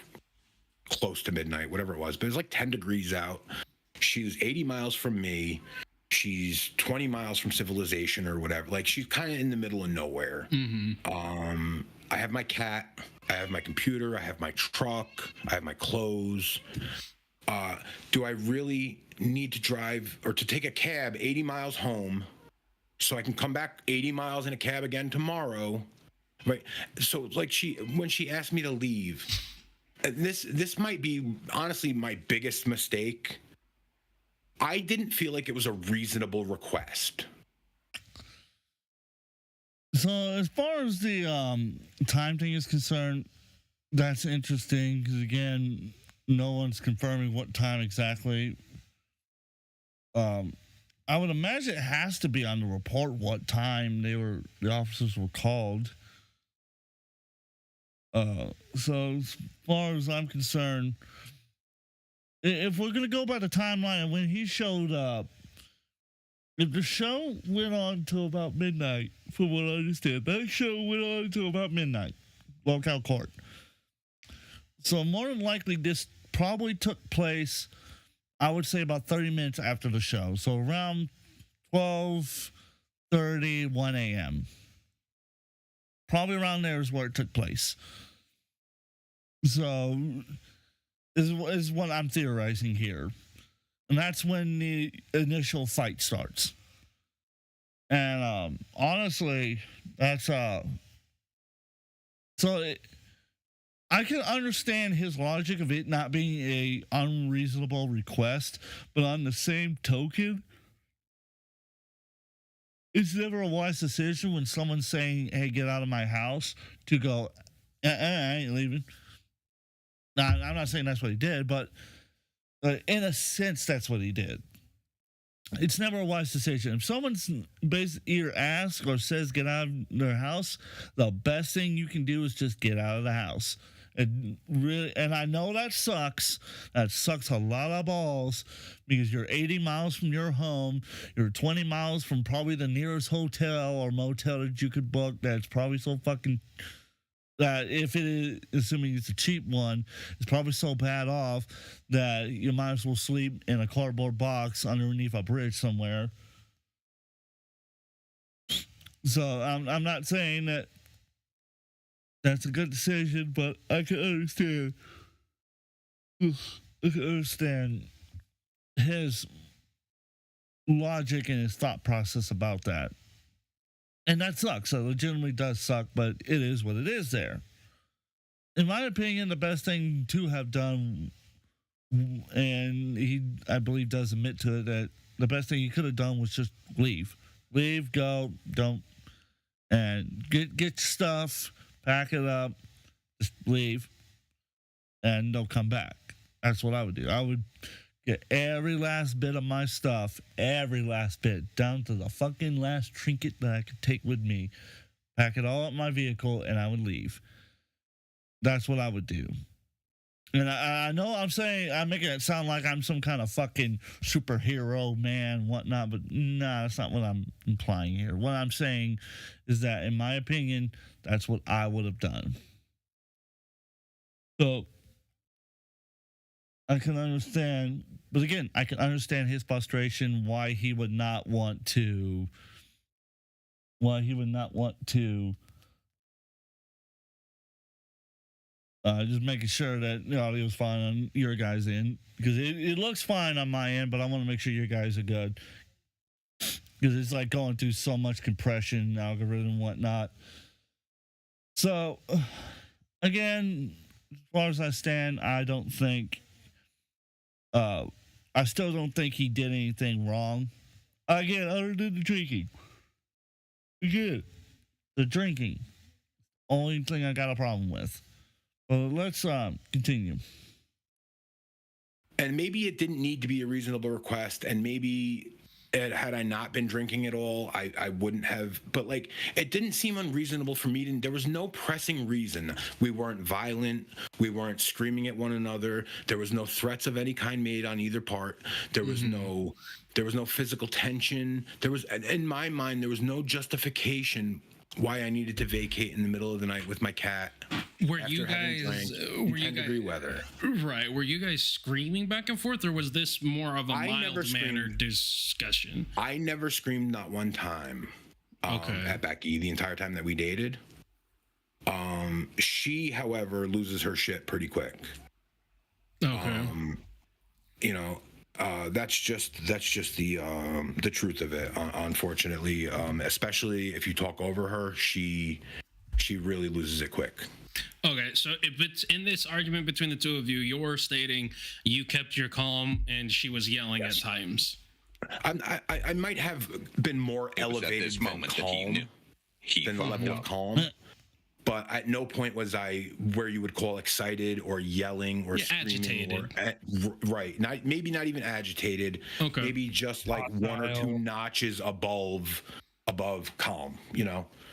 close to midnight, whatever it was. But it was like 10 degrees out. She was 80 miles from me. She's 20 miles from civilization or whatever. Like, she's kind of in the middle of nowhere. Mm-hmm. I have my cat. I have my computer. I have my truck. I have my clothes. Do I really need to drive or to take a cab 80 miles home so I can come back 80 miles in a cab again tomorrow? Right. So, like, when she asked me to leave, this might be honestly my biggest mistake. I didn't feel like it was a reasonable request. So as far as the time thing is concerned, that's interesting because, again, no one's confirming what time exactly. I would imagine it has to be on the report what time the officers were called. So as far as I'm concerned, if we're gonna go by the timeline when he showed up, if the show went on until about midnight, from what I understand, that show went on until about midnight, locale court. So more than likely, this probably took place, I would say, about 30 minutes after the show. So around 12:30, 1 a.m. Probably around there is where it took place. So is what I'm theorizing here. And that's when the initial fight starts. And honestly, that's I can understand his logic of it not being a unreasonable request, but on the same token, it's never a wise decision when someone's saying, "Hey, get out of my house," to go, I ain't leaving. Now, I'm not saying that's what he did, but in a sense, that's what he did. it's never a wise decision. If someone's either asks or says get out of their house, the best thing you can do is just get out of the house. And I know that sucks. That sucks a lot of balls because you're 80 miles from your home. You're 20 miles from probably the nearest hotel or motel that you could book. That's probably so fucking that if it is, assuming it's a cheap one, it's probably so bad off that you might as well sleep in a cardboard box underneath a bridge somewhere. So I'm not saying that that's a good decision, but I can understand. I can understand his logic and his thought process about that. And that sucks. It legitimately does suck, but it is what it is there. In my opinion, the best thing to have done, and he, I believe, does admit to it, that the best thing he could have done was just leave. Leave, go, don't, and get your stuff, pack it up, just leave, and don't come back. That's what I would do. I would get every last bit of my stuff, every last bit, down to the fucking last trinket that I could take with me, pack it all up in my vehicle, and I would leave. That's what I would do. And I know I'm making it sound like I'm some kind of fucking superhero man, whatnot, but nah, that's not what I'm implying here. What I'm saying is that, in my opinion, that's what I would have done. So, I can understand, but again, I can understand his frustration, why he would not want to just making sure that the audio is fine on your guys' end, because it looks fine on my end, but I want to make sure your guys are good, because it's like going through so much compression, algorithm, and whatnot. So, again, as far as I stand, I still don't think he did anything wrong. Again, other than the drinking. Again, the drinking. Only thing I got a problem with. Well, let's continue. And maybe it didn't need to be a reasonable request, and maybe had I not been drinking at all, I wouldn't have. But like, it didn't seem unreasonable for me. There was no pressing reason. We weren't violent. We weren't screaming at one another. There was no threats of any kind made on either part. There was no physical tension. There was, in my mind, there was no justification why I needed to vacate in the middle of the night with my cat. Were you guys 10-degree weather? Right. Were you guys screaming back and forth, or was this more of a mild-mannered discussion? I never screamed, not one time. At Becky the entire time that we dated. She, however, loses her shit pretty quick. Okay. That's just the truth of it. Unfortunately, especially if you talk over her, she really loses it quick. Okay, so if it's in this argument between the two of you, you're stating you kept your calm and she was yelling at times. I might have been more elevated than calm, than the level of calm. But at no point was I where you would call excited or yelling or screaming. Agitated. Right. Maybe not even agitated. Okay. Maybe just like one or two notches above calm,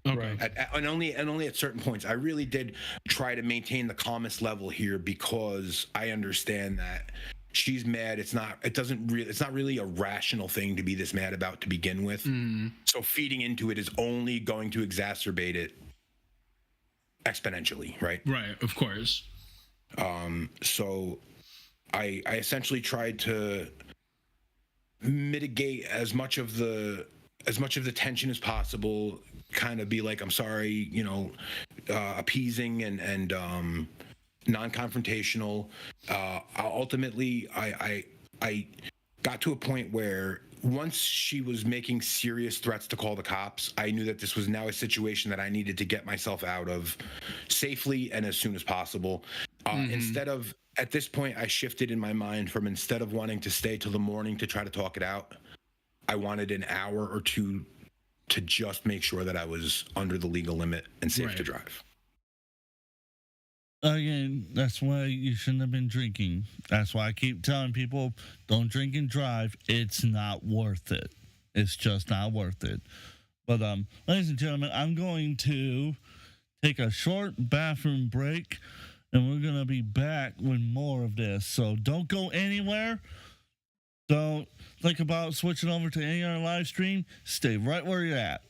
Okay. And only at certain points. I really did try to maintain the calmest level here, because I understand that she's mad. It's not really a rational thing to be this mad about to begin with. So feeding into it is only going to exacerbate it exponentially, right? Right, of course. So I essentially tried to mitigate as much of the tension as possible, kind of be like, I'm sorry, appeasing and non-confrontational. Ultimately, I got to a point where once she was making serious threats to call the cops, I knew that this was now a situation that I needed to get myself out of safely and as soon as possible. At this point, I shifted in my mind from, instead of wanting to stay till the morning to try to talk it out, I wanted an hour or two to just make sure that I was under the legal limit and safe to drive. Again, that's why you shouldn't have been drinking. That's why I keep telling people, don't drink and drive. It's not worth it. It's just not worth it. But ladies and gentlemen, I'm going to take a short bathroom break, and we're going to be back with more of this. So don't go anywhere. Don't think about switching over to any other live stream. Stay right where you're at.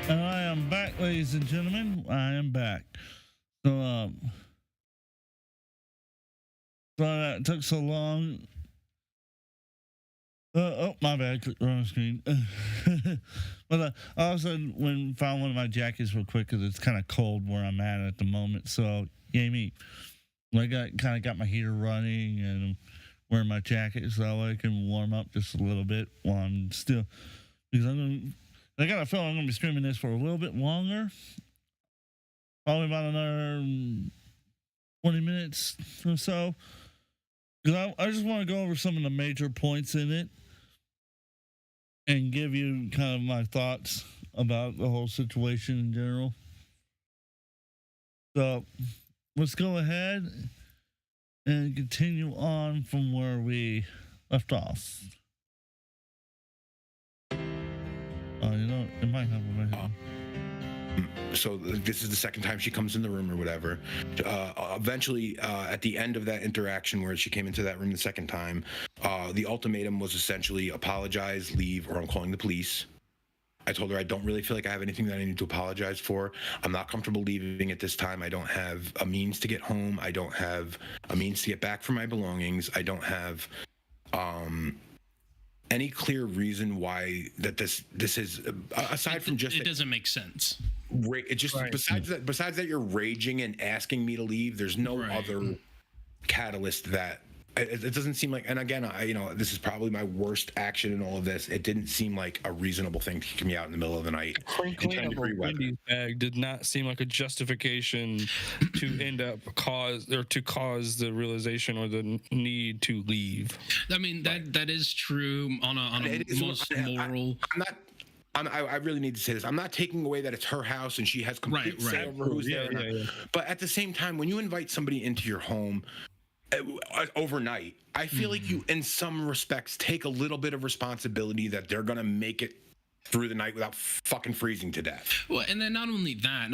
And I am back, ladies and gentlemen. I am back. So that took so long. Oh, my bad. Clicked the wrong screen. But all of a sudden, found one of my jackets real quick because it's kind of cold where I'm at the moment. So, yay me. I got my heater running and wearing my jacket so I can warm up just a little bit while I'm still, because I got a feeling I'm gonna be streaming this for a little bit longer, probably about another 20 minutes or so, because I just want to go over some of the major points in it and give you kind of my thoughts about the whole situation in general. So let's go ahead and continue on from where we left off. It might have already. So this is the second time she comes in the room or whatever. Eventually, at the end of that interaction where she came into that room the second time, the ultimatum was essentially apologize, leave, or I'm calling the police. I told her I don't really feel like I have anything that I need to apologize for. I'm not comfortable leaving at this time. I don't have a means to get home. I don't have a means to get back for my belongings. I don't have any clear reason why that this is aside from just it doesn't make sense. It just Right. besides that you're raging and asking me to leave. There's no other catalyst that it doesn't seem like. And again, this is probably my worst action in all of this. It didn't seem like a reasonable thing to kick me out in the middle of the night. Crinkling of a Wendy's bag did not seem like a justification to end up cause the realization or the need to leave. I mean, that is true on a most moral. I really need to say this. I'm not taking away that it's her house and she has complete say over who's there. But at the same time, when you invite somebody into your home overnight, I feel like you, in some respects, take a little bit of responsibility that they're gonna make it through the night without fucking freezing to death. Well, and then not only that,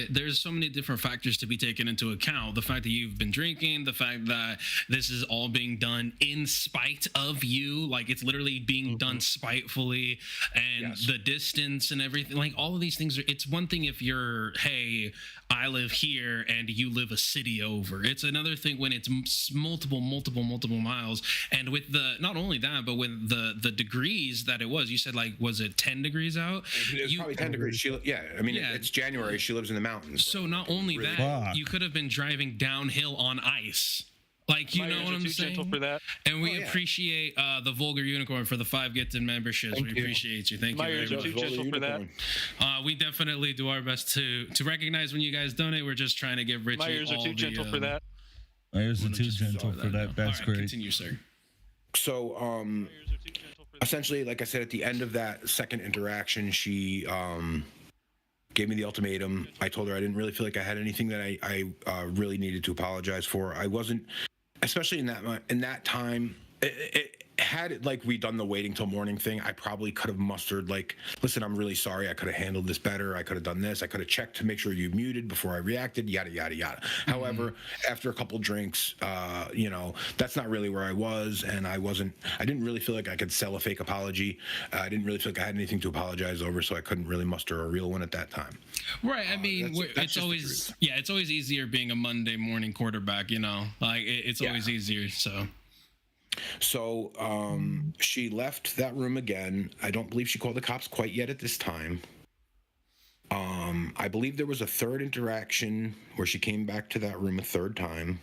there's so many different factors to be taken into account. The fact that you've been drinking, the fact that this is all being done in spite of you, like it's literally being done spitefully, and the distance and everything, like all of these things it's one thing if you're, hey, I live here and you live a city over. It's another thing when it's multiple miles. And with not only that, but with the degrees that it was, you said, like, was it 10 degrees out? It's probably 10 degrees. It's January. She lives in the mountains. So not only that, you could have been driving downhill on ice. Like, you know what I'm saying? Gentle for that. And we appreciate the Vulgar Unicorn for the 5 gifted memberships. We appreciate you. Thank you very much. Too gentle for that. We definitely do our best to recognize when you guys donate. We're just trying to give Richie my ears are too gentle for that. My ears are too gentle for that. That's great. Continue, sir. So, essentially, like I said, at the end of that second interaction, she gave me the ultimatum. I told her I didn't really feel like I had anything that I really needed to apologize for. I wasn't, especially in that time. Had it like we done the waiting till morning thing, I probably could have mustered like, listen, I'm really sorry. I could have handled this better. I could have done this. I could have checked to make sure you muted before I reacted, yada, yada, yada. However, after a couple drinks, that's not really where I was. And I didn't really feel like I could sell a fake apology. I didn't really feel like I had anything to apologize over. So I couldn't really muster a real one at that time. Right. I mean, it's always easier being a Monday morning quarterback, like it's always easier. So she left that room again. I don't believe she called the cops quite yet at this time. I believe there was a third interaction where she came back to that room a third time,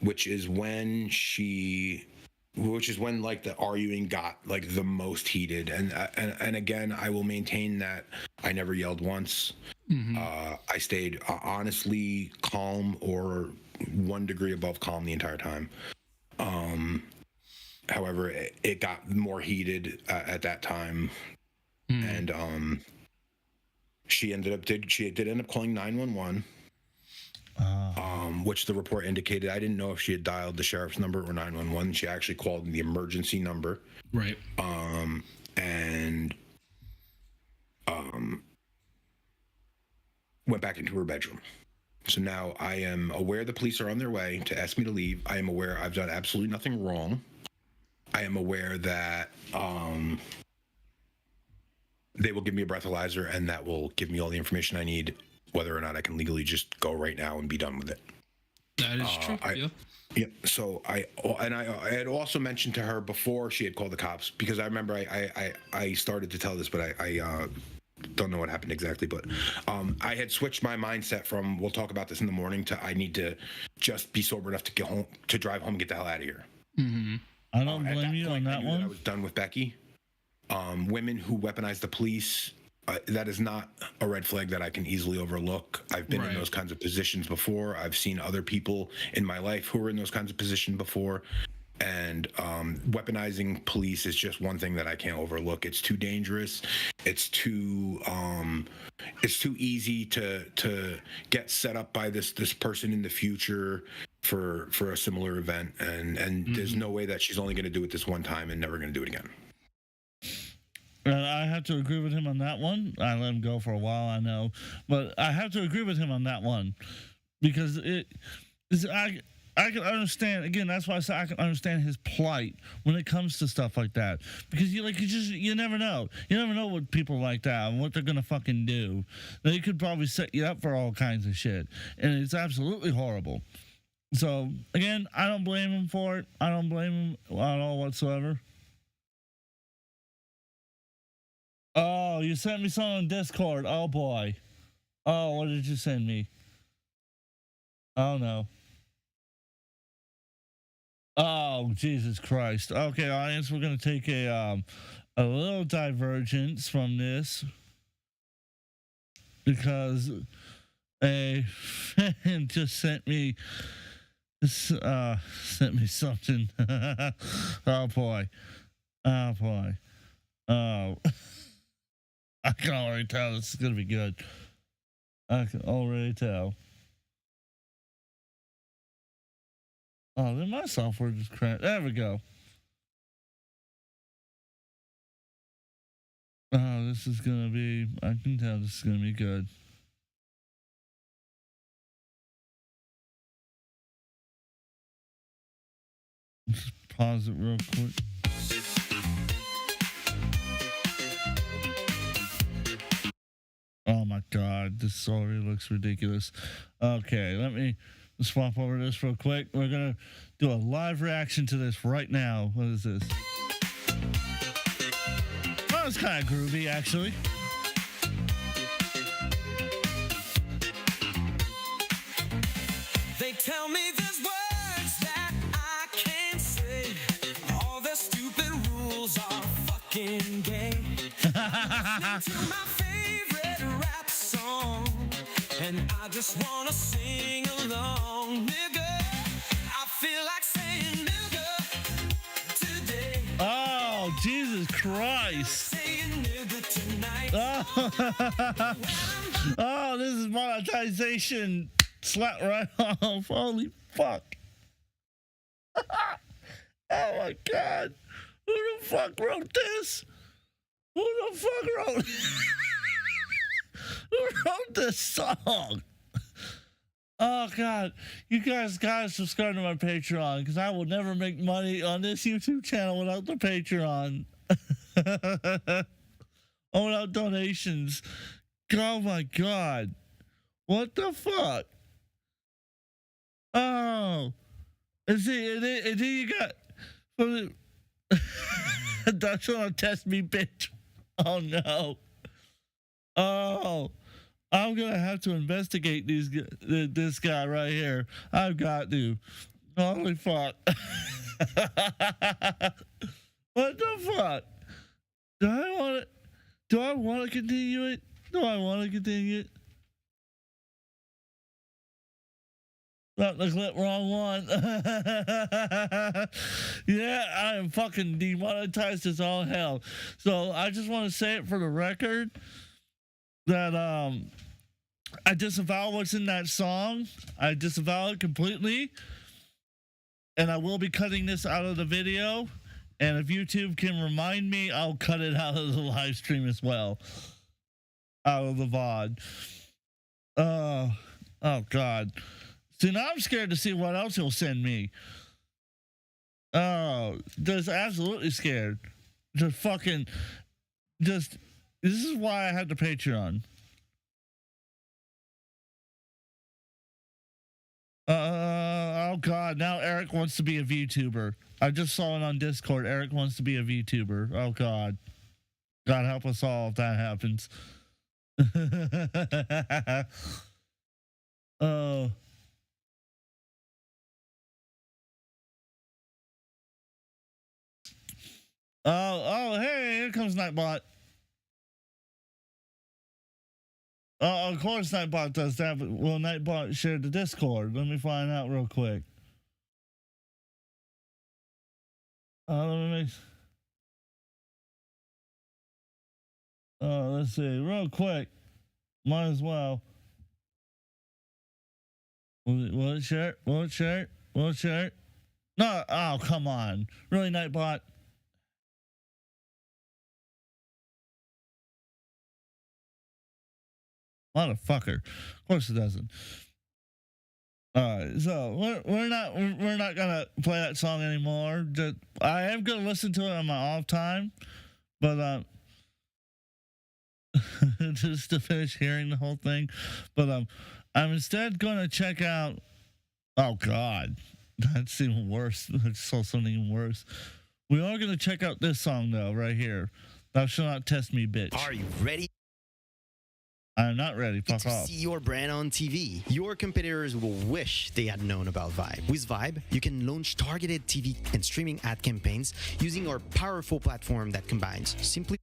which is when like the arguing got like the most heated. And again, I will maintain that I never yelled once. I stayed honestly calm or 1 degree above calm the entire time. However, it got more heated at that time, and she did end up calling 911, which the report indicated. I didn't know if she had dialed the sheriff's number or 911. She actually called the emergency number, right? And went back into her bedroom. So now I am aware the police are on their way to ask me to leave. I am aware I've done absolutely nothing wrong. I am aware that they will give me a breathalyzer, and that will give me all the information I need, whether or not I can legally just go right now and be done with it. That is true. Yeah. Yeah. So I had also mentioned to her before she had called the cops, because I remember I started to tell this, but I don't know what happened exactly, but I had switched my mindset from we'll talk about this in the morning to I need to just be sober enough to get home, to drive home and get the hell out of here. Mm-hmm. I don't blame you on that one. I was done with Becky. Women who weaponize the police, that is not a red flag that I can easily overlook. I've been in those kinds of positions before. I've seen other people in my life who were in those kinds of positions before. And weaponizing police is just one thing that I can't overlook. It's too dangerous. It's too easy to get set up by this person in the future for a similar event. And there's no way that she's only going to do it this one time and never going to do it again. I have to agree with him on that one. I let him go for a while, I know, but I have to agree with him on that one because I can understand. Again, that's why I say I can understand his plight when it comes to stuff like that, because you never know. You never know what people like that and what they're gonna fucking do. They could probably set you up for all kinds of shit, and it's absolutely horrible. So again, I don't blame him for it. I don't blame him at all whatsoever. Oh, you sent me something on Discord. Oh boy. Oh, what did you send me? Oh no. Oh, Jesus Christ. Okay, audience, we're gonna take a little divergence from this because a fan just sent me something. Oh boy. Oh boy. Oh. I can already tell this is gonna be good. I can already tell. Oh, then my software just crashed. There we go. Oh, this is gonna be. I can tell this is gonna be good. Just pause it real quick. Oh my God, this already looks ridiculous. Okay, let me swap over this real quick. We're gonna do a live reaction to this right now. What is this? Oh, it's kind of groovy, actually. They tell me there's words that I can't say. All the stupid rules are fucking gay. Listening to my favorite rap song, and I just wanna sing along, nigga. I feel like saying nigga today. Oh, Jesus Christ. Saying nigga tonight. Oh, this is monetization. Slap right off. Holy fuck. Oh my God. Who the fuck wrote this? Who the fuck wrote Who wrote this song? Oh God. You guys gotta subscribe to my Patreon because I will never make money on this YouTube channel without the Patreon. Oh, without donations. Oh my God. What the fuck? Oh, is it you got from the don't trying to test me, bitch. Oh no. Oh, I'm gonna have to investigate this guy right here. I've got to. Holy fuck. What the fuck? Do I want to continue it? Do I want to continue it? Not the clip, wrong one. Yeah, I am fucking demonetized as all hell. So I just want to say it for the record that I disavow what's in that song. I disavow it completely. And I will be cutting this out of the video. And if YouTube can remind me, I'll cut it out of the live stream as well. Out of the VOD. Oh God. See, now I'm scared to see what else he'll send me. Oh, just absolutely scared. Just This is why I had the Patreon. Oh God! Now Eric wants to be a VTuber. I just saw it on Discord. Eric wants to be a VTuber. Oh God! God help us all if that happens. Oh. Oh, hey, here comes Nightbot. Oh, of course Nightbot does that, but will Nightbot share the Discord? Let me find out real quick. Let me make... let's see, real quick. Might as well. Will it share? Will it share? Will it share? No, oh, come on. Really, Nightbot? Motherfucker. Of course it doesn't. Alright, so we're not gonna play that song anymore. I am gonna listen to it on my off time, but just to finish hearing the whole thing. But I'm instead gonna check out. Oh God, that's even worse. I saw something even worse. We are gonna check out this song though, right here. Thou shalt not test me, bitch. Are you ready I'm not ready. Fuck to off. see your brand on TV? Your competitors will wish they had known about Vibe. With Vibe, you can launch targeted TV and streaming ad campaigns using our powerful platform that combines simply.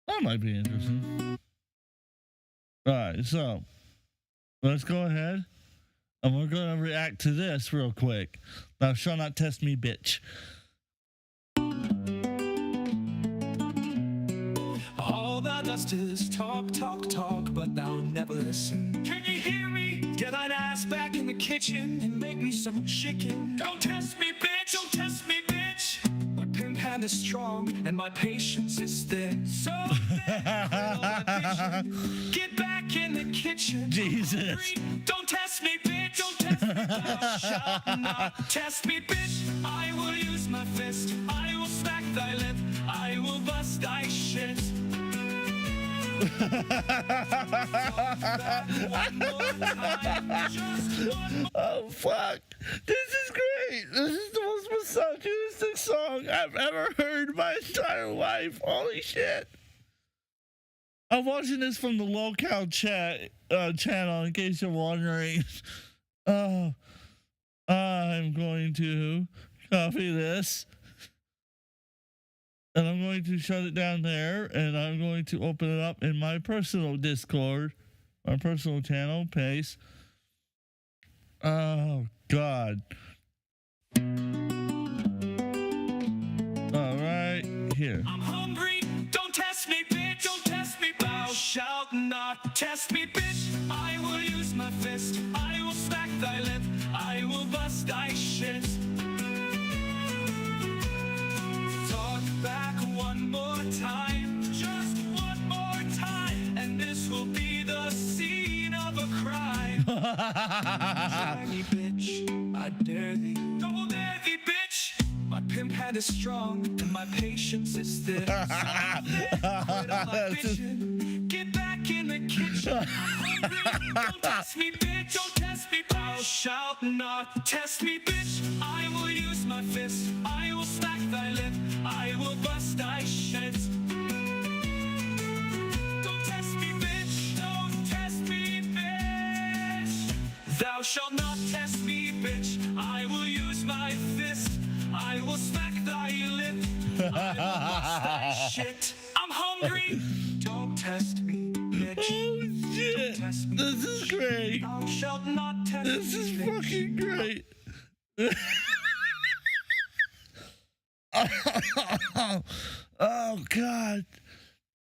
That might be interesting. Alright, so let's go ahead and we're gonna react to this real quick. Thou shalt not test me, bitch. All thou dost is talk, talk, talk, but thou never listen. Can you hear me? Get thine ass back in the kitchen and make me some chicken. Don't test me, bitch. Don't test me, bitch. My pimp hand is strong and my patience is thin. So thin, all my vision. Get back in the kitchen. Jesus. Don't test me, bitch. Don't test me. Thou shalt not test me, bitch. I will use my fist. I will smack thy lip. I will bust thy shit. Oh fuck! This is great. This is the most misogynistic song I've ever heard in my entire life. Holy shit! I'm watching this from the locale chat channel. In case you're wondering, I'm going to copy this. And I'm going to shut it down there, and I'm going to open it up in my personal Discord, my personal channel, paste. Oh, God. All right, here. I'm hungry, don't test me, bitch. Don't test me, thou shalt not test me, bitch. I will use my fist, I will smack thy lip, I will bust thy shit. Talk back one more time, just one more time, and this will be the scene of a crime. Try me, bitch, I dare thee. Don't dare thee, bitch. My pimp hand is strong, and my patience is thin. So quit all my bitching. Get back in the kitchen. I'm hungry. Don't test me, bitch. Don't test me. Thou shalt not test me, bitch. I will use my fist. I will smack thy lip. I will bust thy shit. Don't test me, bitch. Don't test me, bitch. Thou shalt not test me, bitch. I will use my fist. I will smack thy lip. I will bust thy shit. I'm hungry. Don't test me, bitch. Oh, shit. Don't test me, This is great. Thou shalt not test This me, is bitch. fucking great. Oh God,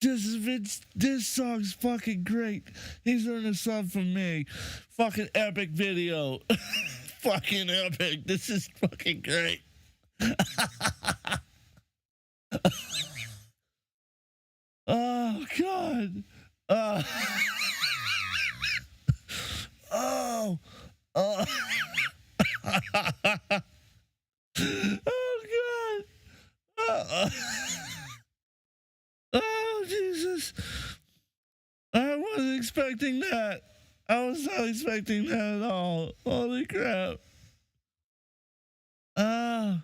this song's fucking great. He's earned a sub from me. Fucking epic video. Fucking epic. This is fucking great. Oh God. Oh. Oh. Oh God. Oh Oh, Jesus. I wasn't expecting that. I was not expecting that at all. Holy crap. That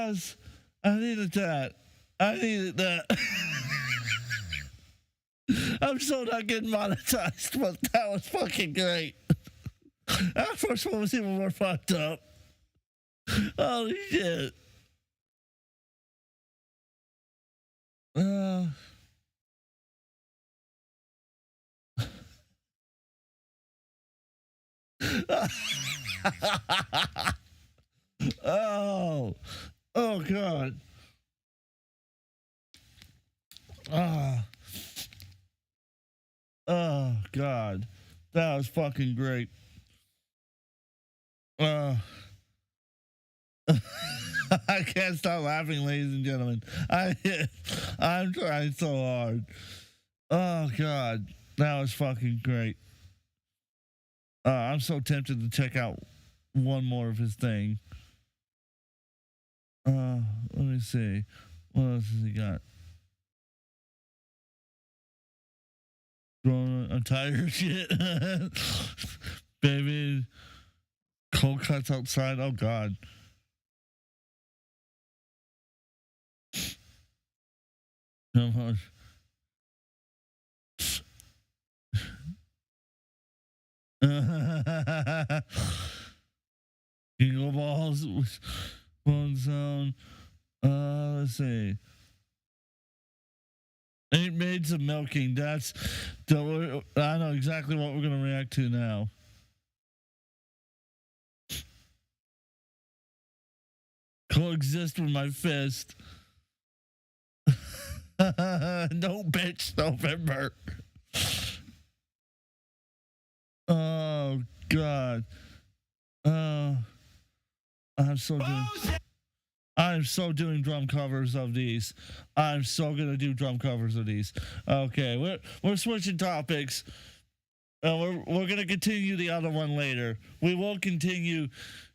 was, I needed that. I needed that. I'm so not getting monetized, but that was fucking great. That first one was even more fucked up. Holy shit. Oh God. Oh God, that was fucking great. I can't stop laughing, ladies and gentlemen. I'm trying so hard. Oh God, that was fucking great. I'm so tempted to check out one more of his thing. Let me see. What else has he got? I'm tired of shit. Baby. Cold cuts outside. Oh God. Come on. Jingle balls. Phone zone. Let's see. Ain't made some milking. I know exactly what we're gonna react to now. Coexist with my fist. No bitch November. Oh God. I'm so doing drum covers of these. I'm so gonna do drum covers of these. Okay, we're switching topics. We're gonna continue the other one later. We will continue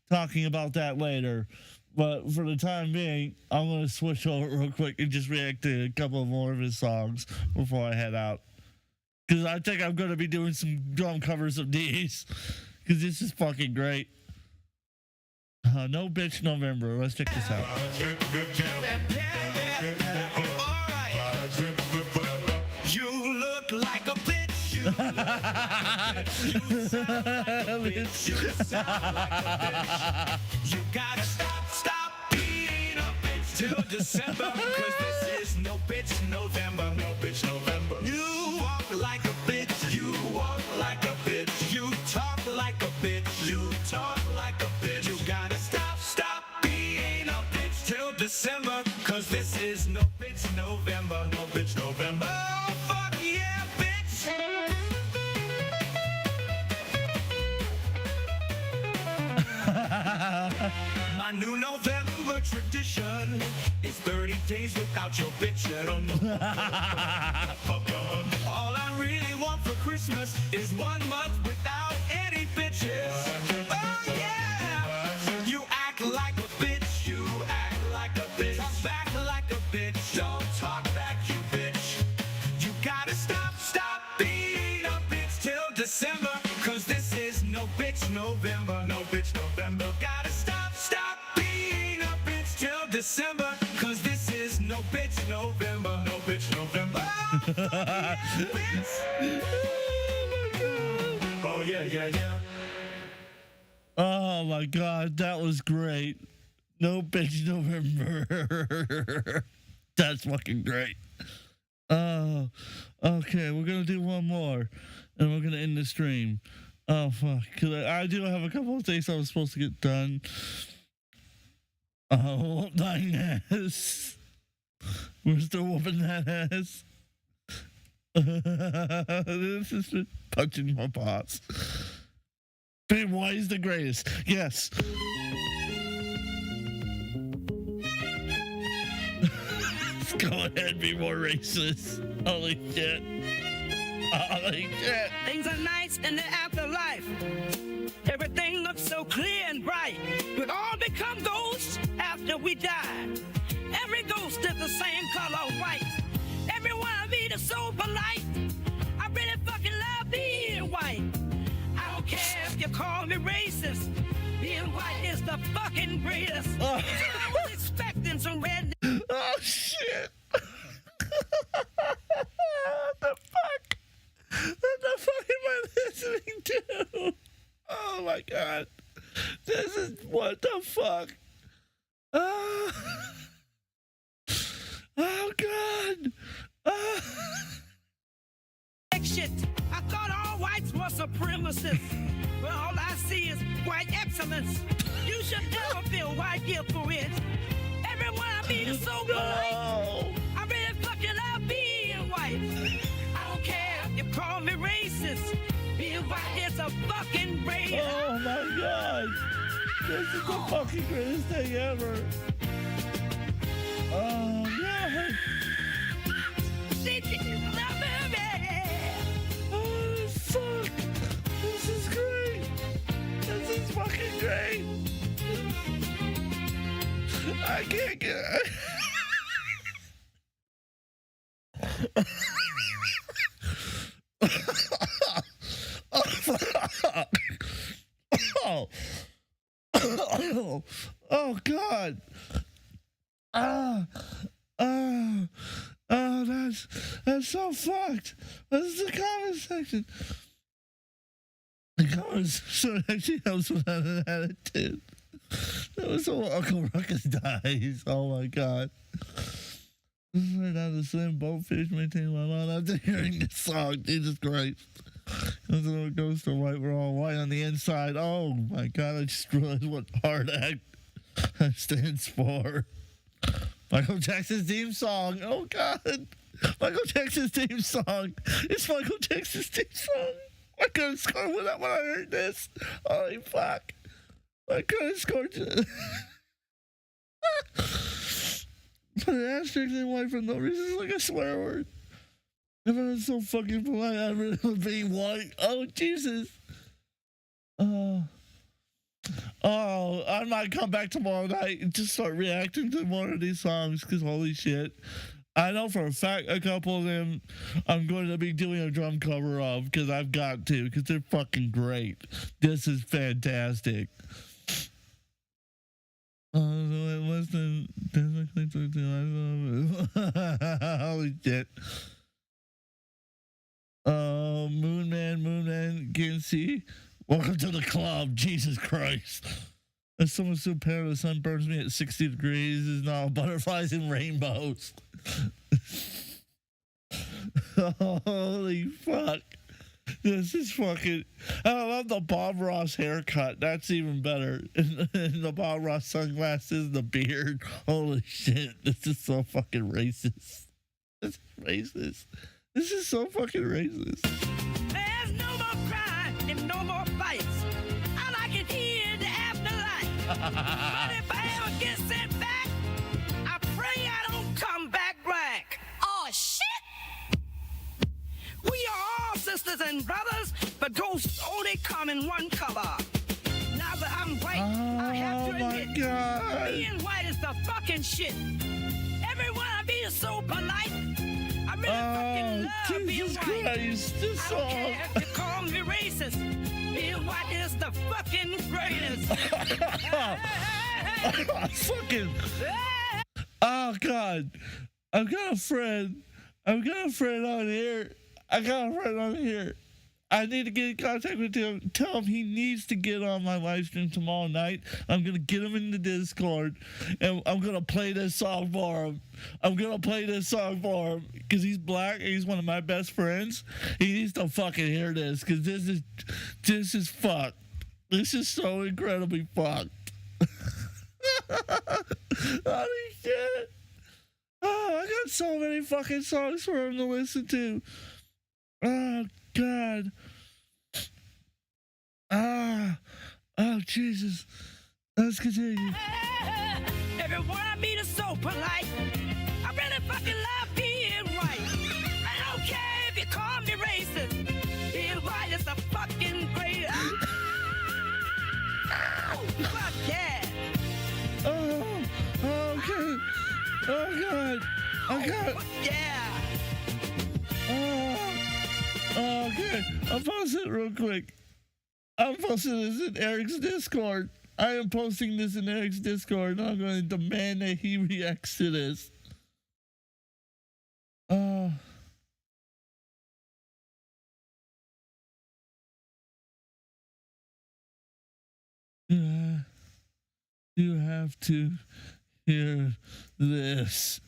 talking about that later. But for the time being, I'm gonna switch over real quick and just react to a couple more of his songs before I head out. Because I think I'm gonna be doing some drum covers of these. Because this is fucking great. No bitch November. Let's check this out. You look like a bitch. You look like a bitch. You gotta stop being a bitch till December. Cause this is no bitch November. No bitch November. You walk like a bitch. You walk like a bitch. You talk like a bitch. You talk like a bitch. You gotta stop being a bitch till December. Cause this is no bitch November. No bitch November. Oh, fuck yeah, bitch. My new November tradition is 30 days without your bitch. All I really want for Christmas is 1 month without any bitches. Oh yeah, you act like a bitch. You act like a bitch. Talk back like a bitch. Don't talk back, you bitch. You gotta stop being a bitch till December. Cause this is no bitch November. No bitch November. Gotta stop being a bitch till December. Cause this is no bitch November. No bitch November. Oh, yeah, bitch. Oh yeah. Oh my God, that was great. No bitch November. That's fucking great. Oh, okay, we're gonna do one more, and we're gonna end the stream. Oh fuck, 'cause I do have a couple of things I was supposed to get done. Oh, whoop that ass. We're still whooping that ass. This is just punching my pots. Babe, why is the greatest? Yes. Go ahead, be more racist. Holy shit. Holy shit. Things are nice in the afterlife. Everything looks so clear and bright. We'll all become ghosts after we die. Every ghost is the same. call me racist. Being white is the fucking greatest. Oh. I was expecting some red. Oh shit! What the fuck? What the fuck am I listening to? Oh my god! This is what the fuck? Oh, oh god! Oh. Shit. I thought all whites were supremacists. But all I see is white excellence. You should never feel white guilt for it. Everyone I meet is so polite. No! I really fucking love being white. I don't care if you call me racist. Being white is a fucking great. Oh my god! This is the fucking greatest thing ever! Oh god! Oh fuck! This is great! This is fucking great! I can't get oh fuck! Oh! Oh god! That's so fucked. This is the comment section. The comment section actually helps without an attitude. That was so Uncle Ruckus dies. Oh my god. This is right now the slim boatfish maintain my mind after hearing this song. Jesus Christ. It goes to white, we're all white on the inside. Oh my god, I just realized what hard act stands for. Michael Jackson's theme song. Oh god. Michael Jackson's theme song. It's Michael Jackson's theme song. I could have scored with that when I heard this. Holy fuck. I could have scored. Put an asterisk in white for no reason. It's like a swear word. If I was so fucking polite, I'd really being white. Oh, Jesus. I might come back tomorrow night and just start reacting to more of these songs because holy shit. I know for a fact a couple of them I'm going to be doing a drum cover of because I've got to because they're fucking great. This is fantastic. Less than holy shit. Moon Man can see. Welcome to the club, Jesus Christ. As someone so pale the sun burns me at 60 degrees is now butterflies and rainbows. Holy fuck. This is fucking. I love the Bob Ross haircut. That's even better. And the Bob Ross sunglasses, the beard. Holy shit. This is so fucking racist. This is racist. This is so fucking racist. There's no more crime and no more fights. I like it here in the afterlife. But if I ever get sent back, I pray I don't come back black. Oh, shit! We are all sisters and brothers, but ghosts only come in one color. Now that I'm white, I have to admit, God. being white is the fucking shit. Everyone I be is so polite. I really fucking love being Jesus white. Christ, this I don't song. care if you call me racist. Being white is the fucking greatest. Fucking. Oh God, I've got a friend on here. I need to get in contact with him. Tell him he needs to get on my live stream tomorrow night. I'm gonna get him in the Discord, and I'm gonna play this song for him. Because he's black and he's one of my best friends. He needs to fucking hear this because this is fucked. This is so incredibly fucked. Holy shit. Oh, I got so many fucking songs for him to listen to. Oh, God. Oh, Jesus. Let's continue. Everyone I meet is so polite. I really fucking love being white. I don't care if you call me racist. Being white is the fucking greatest. Fuck yeah. Oh, okay. Oh, God. Oh, God. Fuck yeah. Oh, okay. I'll pause it real quick. I'm posting this in Eric's Discord. I am posting this in Eric's Discord, and I'm going to demand that he reacts to this. Yeah, you have to hear this.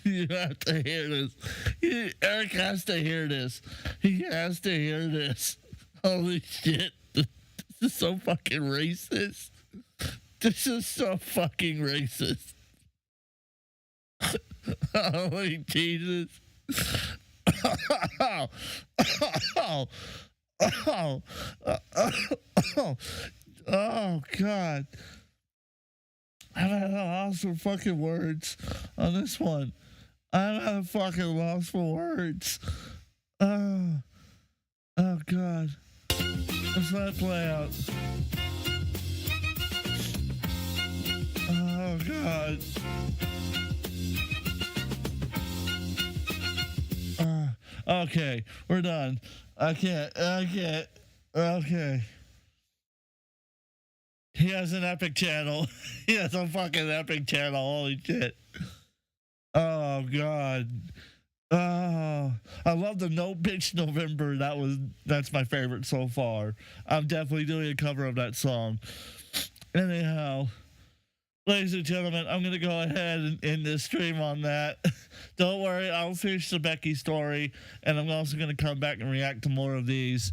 You have to hear this. Eric has to hear this. He has to hear this. Holy shit. This is so fucking racist. This is so fucking racist. Holy Jesus. Oh, oh, oh, oh, God. I'm at a loss for fucking words on this one. I'm at a fucking loss for words. Oh, God. Let's let it play out. Oh, God. Okay, we're done. I can't. Okay. He has an epic channel. He has a fucking epic channel. Holy shit. Oh, God. Oh, I love the No Bitch November. That's my favorite so far. I'm definitely doing a cover of that song. Anyhow, ladies and gentlemen, I'm going to go ahead and end this stream on that. Don't worry, I'll finish the Becky story, and I'm also going to come back and react to more of these.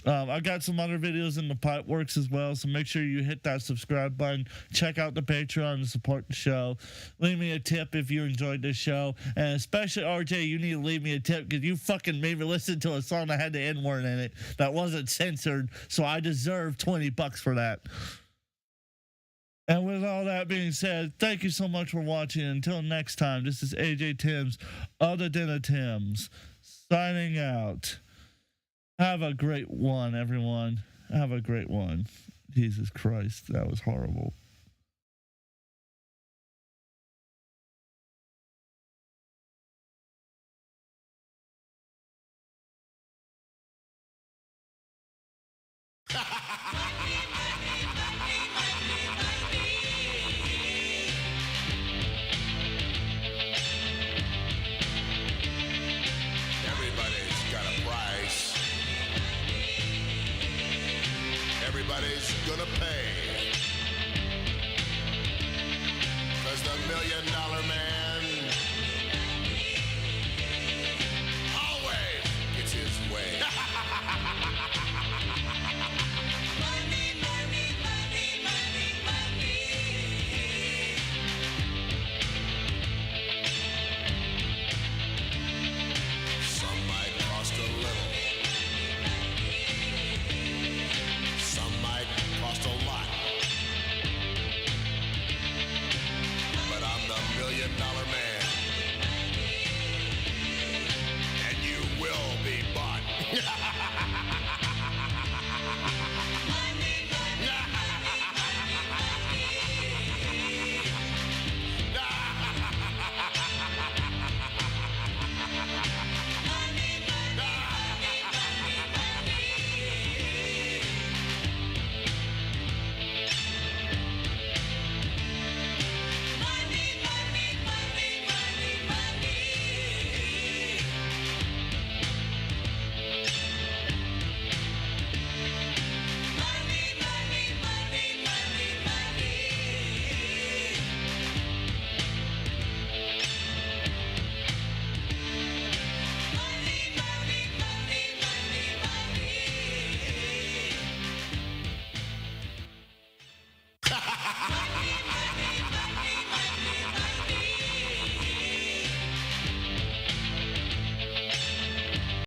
I've got some other videos in the pipe works as well, so make sure you hit that subscribe button. Check out the Patreon to support the show. Leave me a tip if you enjoyed this show, and especially RJ, you need to leave me a tip because you fucking made me listen to a song that had the N-word in it that wasn't censored, so I deserve $20 for that. And with all that being said, thank you so much for watching. Until next time, this is AJ Timms, other than a Timms, signing out. Have a great one, everyone. Have a great one. Jesus Christ, that was horrible. Ha ha ha!